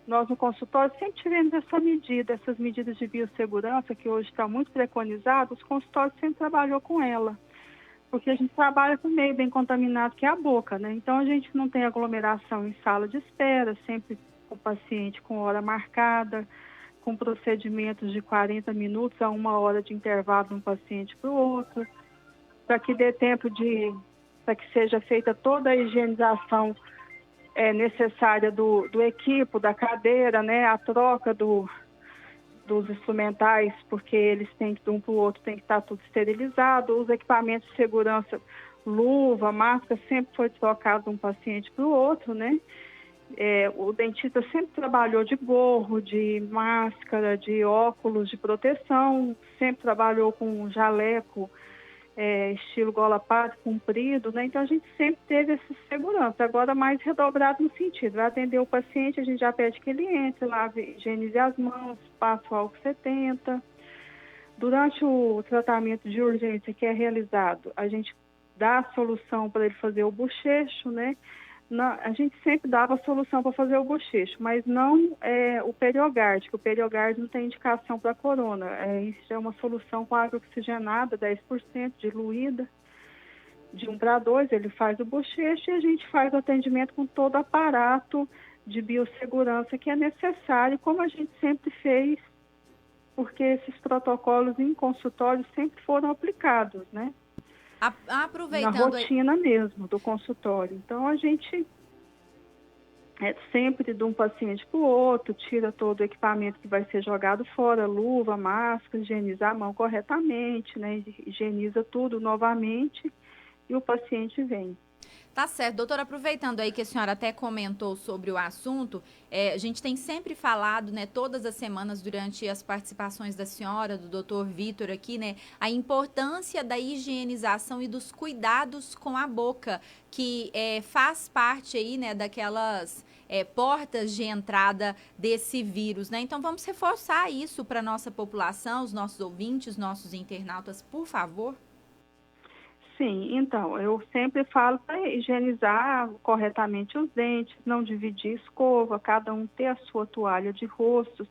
nós no consultório sempre tivemos essas medidas de biossegurança que hoje está muito preconizado, os consultórios sempre trabalhou com ela. Porque a gente trabalha com meio bem contaminado, que é a boca, né? Então, a gente não tem aglomeração em sala de espera, sempre com o paciente com hora marcada, com procedimentos de 40 minutos a 1 hora de intervalo de um paciente para o outro, para que dê tempo para que seja feita toda a higienização necessária do equipo, da cadeira, né? A troca dos instrumentais, porque eles têm que, de um para o outro, tem que estar tudo esterilizado. Os equipamentos de segurança, luva, máscara, sempre foi trocado de um paciente para o outro, né? O dentista sempre trabalhou de gorro, de máscara, de óculos de proteção, sempre trabalhou com jaleco, estilo gola pata, comprido, né? Então a gente sempre teve essa segurança, agora mais redobrado no sentido, vai atender o paciente, a gente já pede que ele entre, lave, higienize as mãos, passa o álcool 70. Durante o tratamento de urgência que é realizado, a gente dá a solução para ele fazer o bochecho, né? A gente sempre dava a solução para fazer o bochecho, mas não o periogard, que o periogard não tem indicação para corona. Isso é uma solução com água oxigenada, 10% diluída. de 1 para 2, ele faz o bochecho e a gente faz o atendimento com todo o aparato de biossegurança que é necessário, como a gente sempre fez, porque esses protocolos em consultório sempre foram aplicados, né? Aproveitando na rotina mesmo do consultório. Então, a gente sempre de um paciente para o outro, tira todo o equipamento que vai ser jogado fora, luva, máscara, higieniza a mão corretamente, né? Higieniza tudo novamente e o paciente vem. Tá certo. Doutora, aproveitando aí que a senhora até comentou sobre o assunto, a gente tem sempre falado, né, todas as semanas durante as participações da senhora, do doutor Vitor aqui, né, a importância da higienização e dos cuidados com a boca, que faz parte aí, né, daquelas portas de entrada desse vírus, né? Então vamos reforçar isso para a nossa população, os nossos ouvintes, nossos internautas, por favor. Sim, então, eu sempre falo para higienizar corretamente os dentes, não dividir escova, cada um ter a sua toalha de rosto,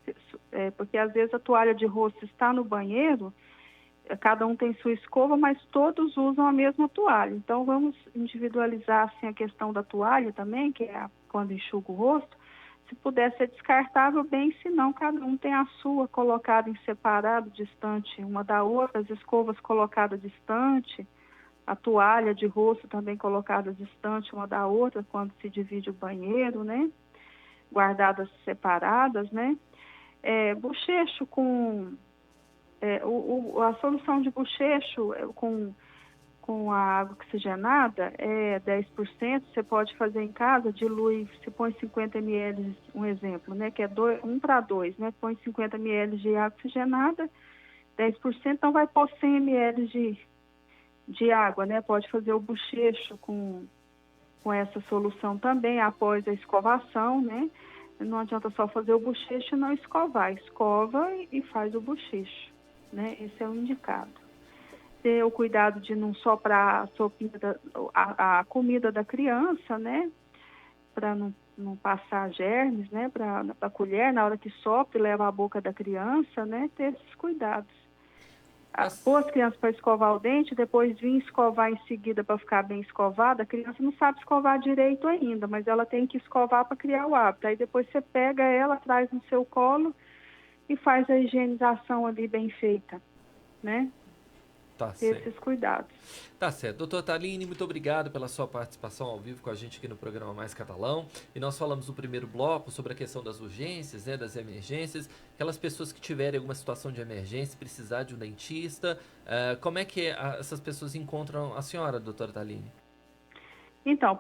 porque às vezes a toalha de rosto está no banheiro, cada um tem sua escova, mas todos usam a mesma toalha. Então, vamos individualizar assim, a questão da toalha também, que é quando enxuga o rosto. Se puder ser descartável, bem, se não, cada um tem a sua colocada em separado, distante uma da outra, as escovas colocadas distante, a toalha de rosto também colocada distante uma da outra quando se divide o banheiro, né? Guardadas separadas, né? Bochecho com... a solução de bochecho com a água oxigenada é 10%, você pode fazer em casa, dilui, se põe 50 ml, um exemplo, né? Que é 1 para 2, né? Põe 50 ml de água oxigenada, 10%, então vai pôr 100 ml de água, né? Pode fazer o bochecho com essa solução também, após a escovação, né? Não adianta só fazer o bochecho e não escovar. Escova e faz o bochecho, né? Esse é o indicado. Ter o cuidado de não soprar a comida da criança, né? Para não passar germes, né? Para a colher, na hora que sopra e leva a boca da criança, né? Ter esses cuidados. Pôr as crianças para escovar o dente, depois vir escovar em seguida para ficar bem escovada, a criança não sabe escovar direito ainda, mas ela tem que escovar para criar o hábito. Aí depois você pega ela, traz no seu colo e faz a higienização ali bem feita, né? Tá ter certo. esses cuidados. Tá certo. Doutor Thaline, muito obrigado pela sua participação ao vivo com a gente aqui no programa Mais Catalão. E nós falamos no primeiro bloco sobre a questão das urgências, né, das emergências. Aquelas pessoas que tiverem alguma situação de emergência, precisar de um dentista, como é que essas pessoas encontram a senhora, doutora Thaline? Então,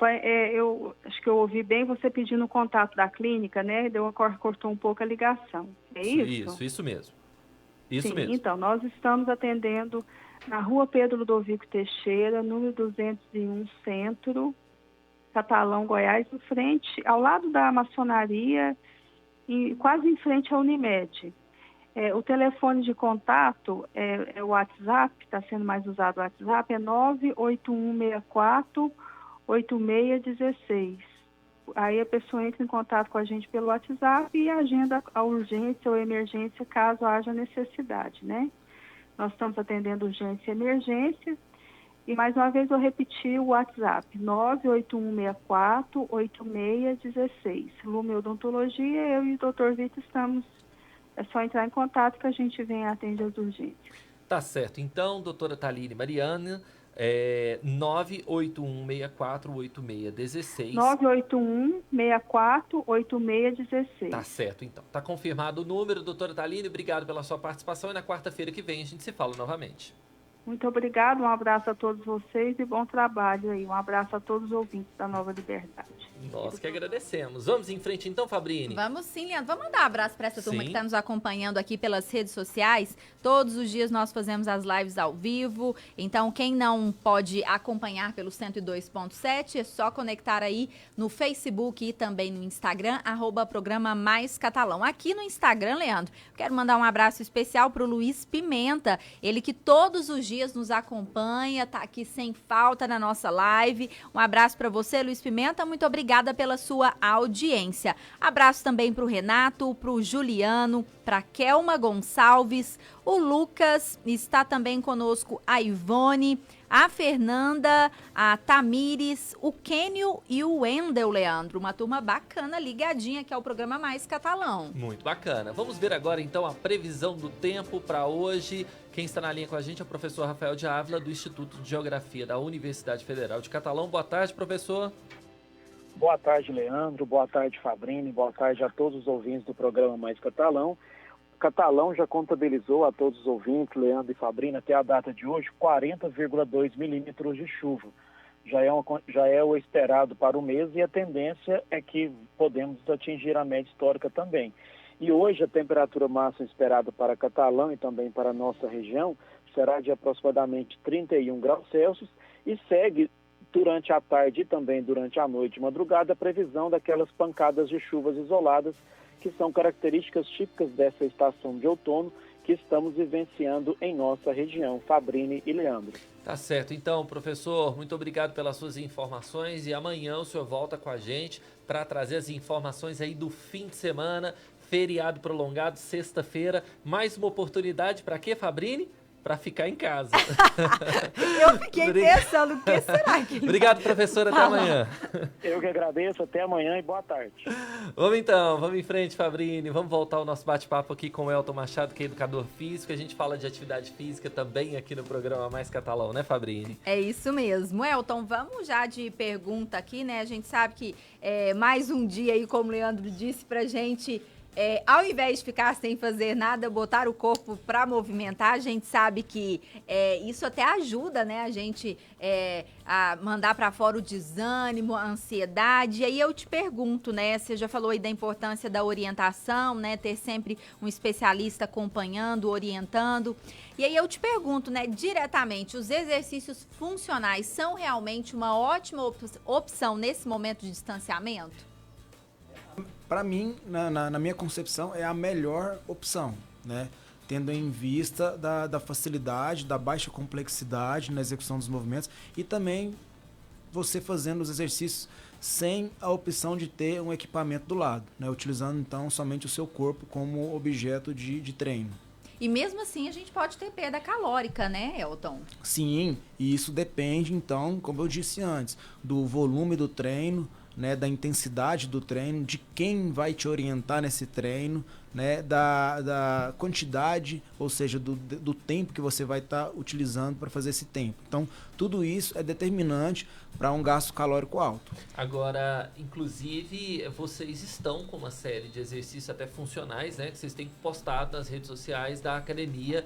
eu acho que eu ouvi bem você pedindo o contato da clínica, né? Cortou um pouco a ligação. É isso? Isso mesmo. Isso Sim, mesmo. Então, nós estamos atendendo na Rua Pedro Ludovico Teixeira, número 201, Centro, Catalão, Goiás, em frente, ao lado da maçonaria, quase em frente à Unimed. O telefone de contato é o WhatsApp, que está sendo mais usado o WhatsApp, é 98164-8616. Aí a pessoa entra em contato com a gente pelo WhatsApp e agenda a urgência ou emergência caso haja necessidade, né? Nós estamos atendendo urgência e emergência. E mais uma vez eu repeti o WhatsApp, 98164-8616. Lume Odontologia, eu e o Dr. Vitor estamos... É só entrar em contato que a gente vem e atende as urgências. Tá certo. Então, doutora Thaline Mariana, 981648616. 981648616. Tá certo, então. Tá confirmado o número, doutora Thaline. Obrigado pela sua participação e na quarta-feira que vem a gente se fala novamente. Muito obrigado, um abraço a todos vocês e bom trabalho aí. Um abraço a todos os ouvintes da Nova Liberdade. Nós que agradecemos. Vamos em frente então, Fabrini? Vamos sim, Leandro. Vamos mandar um abraço para essa turma Sim. que está nos acompanhando aqui pelas redes sociais. Todos os dias nós fazemos as lives ao vivo. Então, quem não pode acompanhar pelo 102.7, é só conectar aí no Facebook e também no Instagram, @programa Mais Catalão. Aqui no Instagram, Leandro, quero mandar um abraço especial para o Luiz Pimenta. Ele que todos os dias nos acompanha, tá aqui sem falta na nossa live. Um abraço para você, Luiz Pimenta. Muito obrigada obrigada pela sua audiência. Abraço também para o Renato, para o Juliano, para Kelma Gonçalves, o Lucas, está também conosco a Ivone, a Fernanda, a Tamires, o Kênio e o Wendel, Leandro. Uma turma bacana, ligadinha, que é o programa Mais Catalão. Muito bacana. Vamos ver agora, então, a previsão do tempo para hoje. Quem está na linha com a gente é o professor Rafael de Ávila, do Instituto de Geografia da Universidade Federal de Catalão. Boa tarde, professor. Boa tarde, Leandro. Boa tarde, Fabrini. Boa tarde a todos os ouvintes do programa Mais Catalão. Catalão já contabilizou a todos os ouvintes, Leandro e Fabrini, até a data de hoje, 40,2 milímetros de chuva. Já é o esperado para o mês e a tendência é que podemos atingir a média histórica também. E hoje a temperatura máxima esperada para Catalão e também para a nossa região será de aproximadamente 31 graus Celsius e segue durante a tarde e também durante a noite e madrugada a previsão daquelas pancadas de chuvas isoladas que são características típicas dessa estação de outono que estamos vivenciando em nossa região. Fabrini e Leandro. Tá certo. Então, professor, muito obrigado pelas suas informações e amanhã o senhor volta com a gente para trazer as informações aí do fim de semana, feriado prolongado, sexta-feira. Mais uma oportunidade para quê, Fabrini? Para ficar em casa. Eu fiquei pensando, o que será que ele... Obrigado, professor. Até amanhã. Eu que agradeço. Até amanhã e boa tarde. Vamos então, vamos em frente, Fabrini. Vamos voltar ao nosso bate-papo aqui com o Elton Machado, que é educador físico. A gente fala de atividade física também aqui no programa Mais Catalão, né, Fabrini? É isso mesmo. Elton, vamos já de pergunta aqui, né? A gente sabe que mais um dia aí, como o Leandro disse pra gente... ao invés de ficar sem fazer nada, botar o corpo para movimentar, a gente sabe que isso até ajuda, né, a gente a mandar para fora o desânimo, a ansiedade. E aí eu te pergunto, né, você já falou aí da importância da orientação, né, ter sempre um especialista acompanhando, orientando. E aí eu te pergunto, né, diretamente, os exercícios funcionais são realmente uma ótima opção nesse momento de distanciamento? Para mim, na minha concepção, é a melhor opção, né? Tendo em vista da facilidade, da baixa complexidade na execução dos movimentos e também você fazendo os exercícios sem a opção de ter um equipamento do lado, né? Utilizando então somente o seu corpo como objeto de treino. E mesmo assim a gente pode ter perda calórica, né, Elton? Sim, e isso depende então, como eu disse antes, do volume do treino, né, da intensidade do treino, de quem vai te orientar nesse treino, né, da quantidade, ou seja, do tempo que você vai estar utilizando para fazer esse tempo. Então, tudo isso é determinante para um gasto calórico alto. Agora, inclusive, vocês estão com uma série de exercícios até funcionais, né, que vocês têm postado nas redes sociais da academia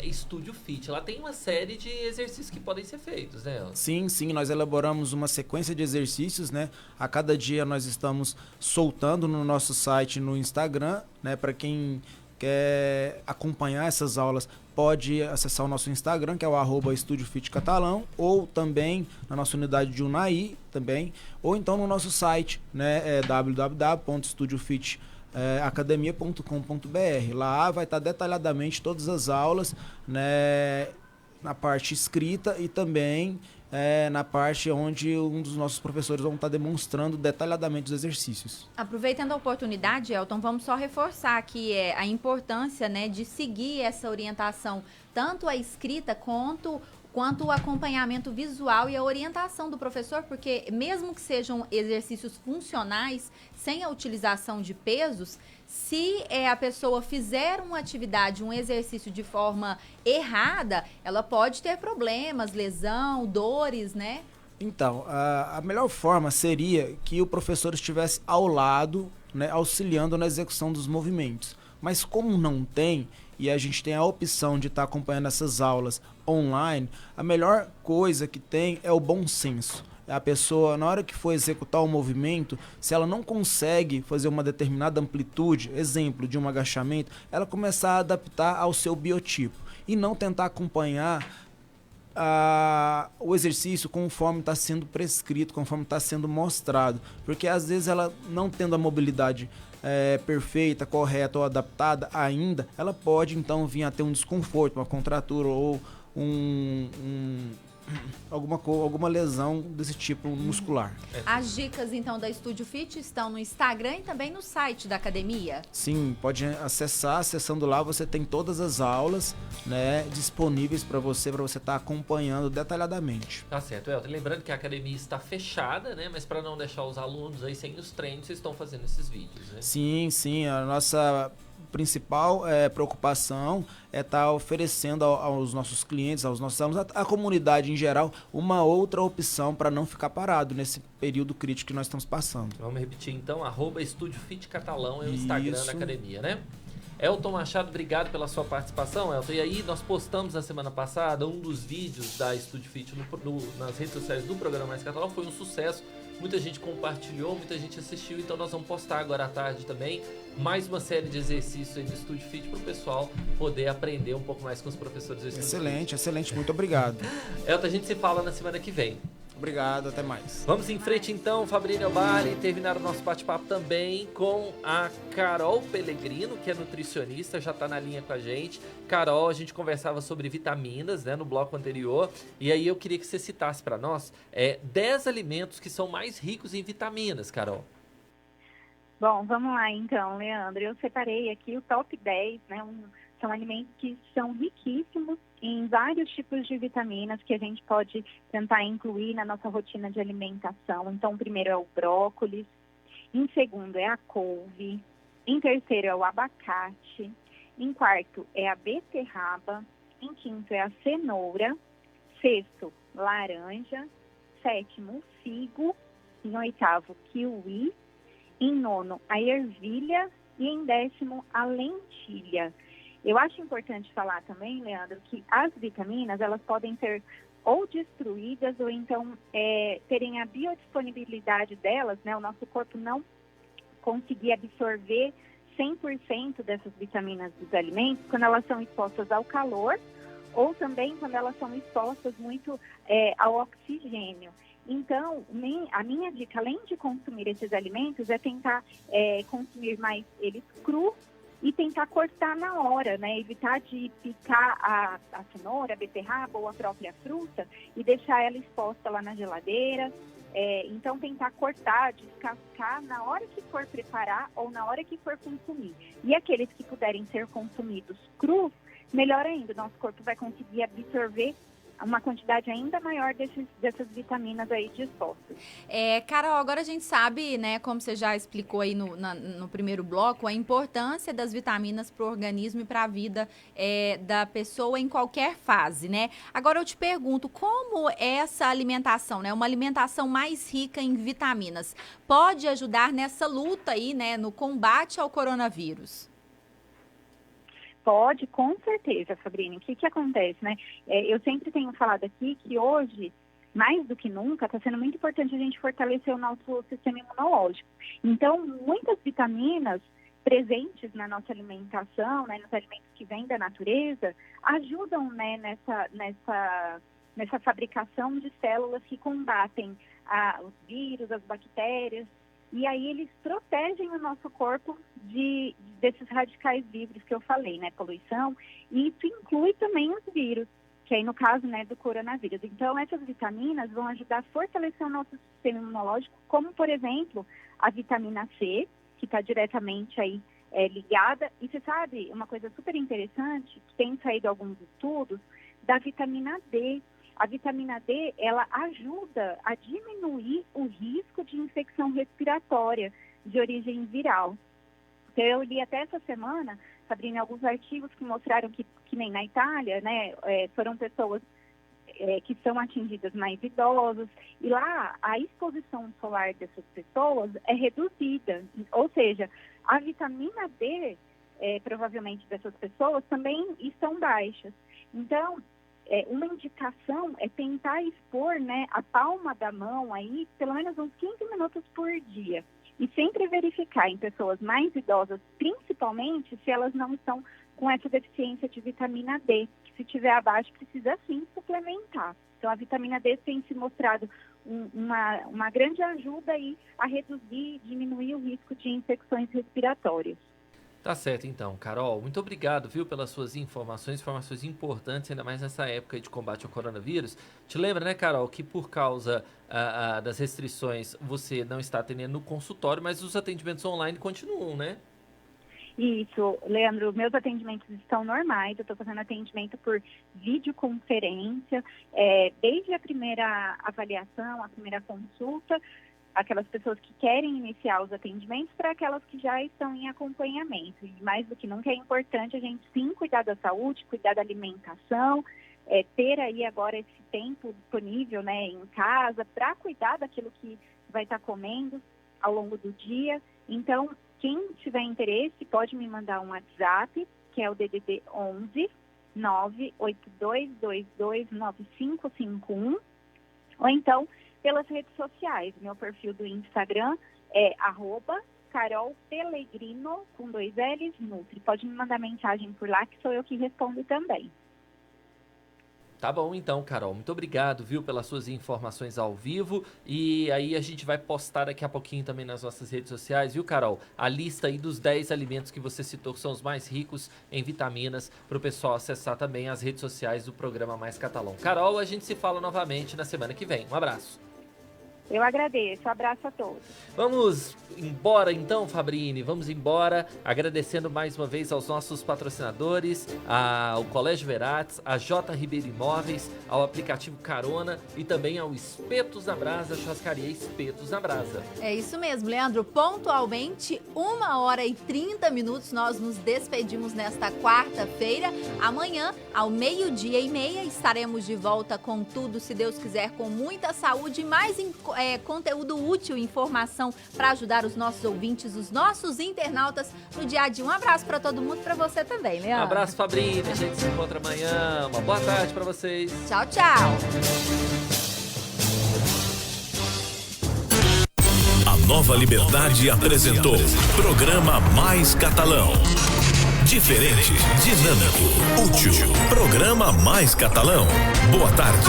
Estúdio Fit. Lá tem uma série de exercícios que podem ser feitos, né? Sim, nós elaboramos uma sequência de exercícios, né? A cada dia nós estamos soltando no nosso site, no Instagram, né? Para quem quer acompanhar essas aulas, pode acessar o nosso Instagram, que é o @EstúdioFitCatalão, ou também na nossa unidade de Unai, também, ou então no nosso site, né? www.estudiofitacademia.com.br. Lá vai estar detalhadamente todas as aulas, né? Na parte escrita e também na parte onde um dos nossos professores vão estar demonstrando detalhadamente os exercícios. Aproveitando a oportunidade, Elton, vamos só reforçar aqui a importância, né, de seguir essa orientação, tanto a escrita quanto o acompanhamento visual e a orientação do professor, porque mesmo que sejam exercícios funcionais, sem a utilização de pesos, se a pessoa fizer uma atividade, um exercício de forma errada, ela pode ter problemas, lesão, dores, né? Então, a melhor forma seria que o professor estivesse ao lado, né, auxiliando na execução dos movimentos. Mas como não tem, e a gente tem a opção de estar acompanhando essas aulas online, a melhor coisa que tem é o bom senso. A pessoa, na hora que for executar o movimento, se ela não consegue fazer uma determinada amplitude, exemplo de um agachamento, ela começar a adaptar ao seu biotipo e não tentar acompanhar o exercício conforme está sendo prescrito, conforme está sendo mostrado, porque às vezes ela não tendo a mobilidade perfeita, correta ou adaptada ainda, ela pode então vir a ter um desconforto, uma contratura ou alguma lesão desse tipo muscular. As dicas, então, da Estúdio Fit estão no Instagram e também no site da academia? Sim, pode acessar. Acessando lá, você tem todas as aulas, né, disponíveis para você estar acompanhando detalhadamente. Tá certo, Elton. Lembrando que a academia está fechada, né? Mas para não deixar os alunos aí sem os treinos, vocês estão fazendo esses vídeos, né? Sim. A nossa principal preocupação é estar oferecendo aos nossos clientes, aos nossos alunos, à comunidade em geral, uma outra opção para não ficar parado nesse período crítico que nós estamos passando. Vamos repetir então, @Estúdio Fit Catalão é o Instagram da academia, né? Elton Machado, obrigado pela sua participação, Elton. E aí, nós postamos na semana passada um dos vídeos da Estúdio Fit nas redes sociais do programa Mais Catalão. Foi um sucesso, muita gente compartilhou, muita gente assistiu. Então nós vamos postar agora à tarde também mais uma série de exercícios aí do Estúdio Fit para o pessoal poder aprender um pouco mais com os professores do Estúdio Fit. Excelente, muito obrigado. Elton, a gente se fala na semana que vem. Obrigado, até mais. Vamos em frente então, Fabrício Albari, terminar o nosso bate-papo também com a Carol Pellegrino, que é nutricionista, já está na linha com a gente. Carol, a gente conversava sobre vitaminas, né, no bloco anterior, e aí eu queria que você citasse para nós 10 alimentos que são mais ricos em vitaminas, Carol. Bom, vamos lá então, Leandro. Eu separei aqui o top 10, né? São alimentos que são riquíssimos em vários tipos de vitaminas que a gente pode tentar incluir na nossa rotina de alimentação. Então, o primeiro é o brócolis, em segundo é a couve, em terceiro é o abacate, em quarto é a beterraba, em quinto é a cenoura, sexto, laranja, sétimo, figo, em oitavo, kiwi, em nono, a ervilha e em décimo, a lentilha. Eu acho importante falar também, Leandro, que as vitaminas, elas podem ser ou destruídas ou então terem a biodisponibilidade delas, né? O nosso corpo não conseguir absorver 100% dessas vitaminas dos alimentos quando elas são expostas ao calor ou também quando elas são expostas muito ao oxigênio. Então, a minha dica, além de consumir esses alimentos, é tentar consumir mais eles crus e tentar cortar na hora, né? Evitar de picar a cenoura, a beterraba ou a própria fruta e deixar ela exposta lá na geladeira. Então, tentar cortar, descascar na hora que for preparar ou na hora que for consumir. E aqueles que puderem ser consumidos crus, melhor ainda, nosso corpo vai conseguir absorver uma quantidade ainda maior dessas vitaminas aí dispostas. Carol, agora a gente sabe, né, como você já explicou aí no primeiro bloco, a importância das vitaminas para o organismo e para a vida da pessoa em qualquer fase, né? Agora eu te pergunto, como essa alimentação, né, uma alimentação mais rica em vitaminas, pode ajudar nessa luta aí, né, no combate ao coronavírus? Pode, com certeza, Fabrício. O que acontece, né? Eu sempre tenho falado aqui que hoje, mais do que nunca, está sendo muito importante a gente fortalecer o nosso sistema imunológico. Então, muitas vitaminas presentes na nossa alimentação, né, nos alimentos que vêm da natureza, ajudam, né, nessa fabricação de células que combatem os vírus, as bactérias. E aí eles protegem o nosso corpo desses radicais livres que eu falei, né? Poluição. E isso inclui também os vírus, que aí no caso, né, do coronavírus. Então, essas vitaminas vão ajudar a fortalecer o nosso sistema imunológico, como, por exemplo, a vitamina C, que está diretamente aí ligada. E você sabe, uma coisa super interessante, que tem saído alguns estudos, da vitamina D. A vitamina D, ela ajuda a diminuir o risco de infecção respiratória de origem viral. Então, eu li até essa semana, Sabrina, alguns artigos que mostraram que nem na Itália, né, foram pessoas que são atingidas mais idosas, e lá a exposição solar dessas pessoas é reduzida. Ou seja, a vitamina D, provavelmente dessas pessoas, também estão baixas. Então, uma indicação é tentar expor, né, a palma da mão aí pelo menos uns 15 minutos por dia. E sempre verificar em pessoas mais idosas, principalmente se elas não estão com essa deficiência de vitamina D, que se tiver abaixo precisa sim suplementar. Então a vitamina D tem se mostrado uma grande ajuda aí a reduzir, diminuir o risco de infecções respiratórias. Tá certo, então, Carol. Muito obrigado, viu, pelas suas informações importantes, ainda mais nessa época de combate ao coronavírus. Te lembra, né, Carol, que por causa das restrições você não está atendendo no consultório, mas os atendimentos online continuam, né? Isso, Leandro, meus atendimentos estão normais, eu estou fazendo atendimento por videoconferência, desde a primeira avaliação, a primeira consulta, aquelas pessoas que querem iniciar os atendimentos para aquelas que já estão em acompanhamento. E mais do que nunca é importante a gente sim cuidar da saúde, cuidar da alimentação, ter aí agora esse tempo disponível, né, em casa para cuidar daquilo que vai estar comendo ao longo do dia. Então, quem tiver interesse pode me mandar um WhatsApp, que é o DDD 11 982229551, ou então pelas redes sociais. Meu perfil do Instagram é @CarolPellegrino, com 2 L's, Nutri. Pode me mandar mensagem por lá, que sou eu que respondo também. Tá bom, então, Carol. Muito obrigado, viu, pelas suas informações ao vivo. E aí a gente vai postar daqui a pouquinho também nas nossas redes sociais, viu, Carol? A lista aí dos 10 alimentos que você citou que são os mais ricos em vitaminas, para o pessoal acessar também as redes sociais do programa Mais Catalão. Carol, a gente se fala novamente na semana que vem. Um abraço. Eu agradeço. Abraço a todos. Vamos embora então, Fabrini. Vamos embora agradecendo mais uma vez aos nossos patrocinadores, ao Colégio Verates, a J. Ribeiro Imóveis, ao aplicativo Carona e também ao Espetos na Brasa, churrascaria Espetos na Brasa. É isso mesmo, Leandro. Pontualmente, 1h30 nós nos despedimos nesta quarta-feira. Amanhã, ao 12:30, estaremos de volta com tudo, se Deus quiser, com muita saúde e mais conteúdo útil, informação para ajudar os nossos ouvintes, os nossos internautas no dia a dia. Um abraço para todo mundo, para você também, Leandro. Um abraço, Fabrini. A gente se encontra amanhã. Uma boa tarde para vocês. Tchau, tchau. A Nova Liberdade apresentou Programa Mais Catalão. Diferente, dinâmico, útil. Programa Mais Catalão. Boa tarde.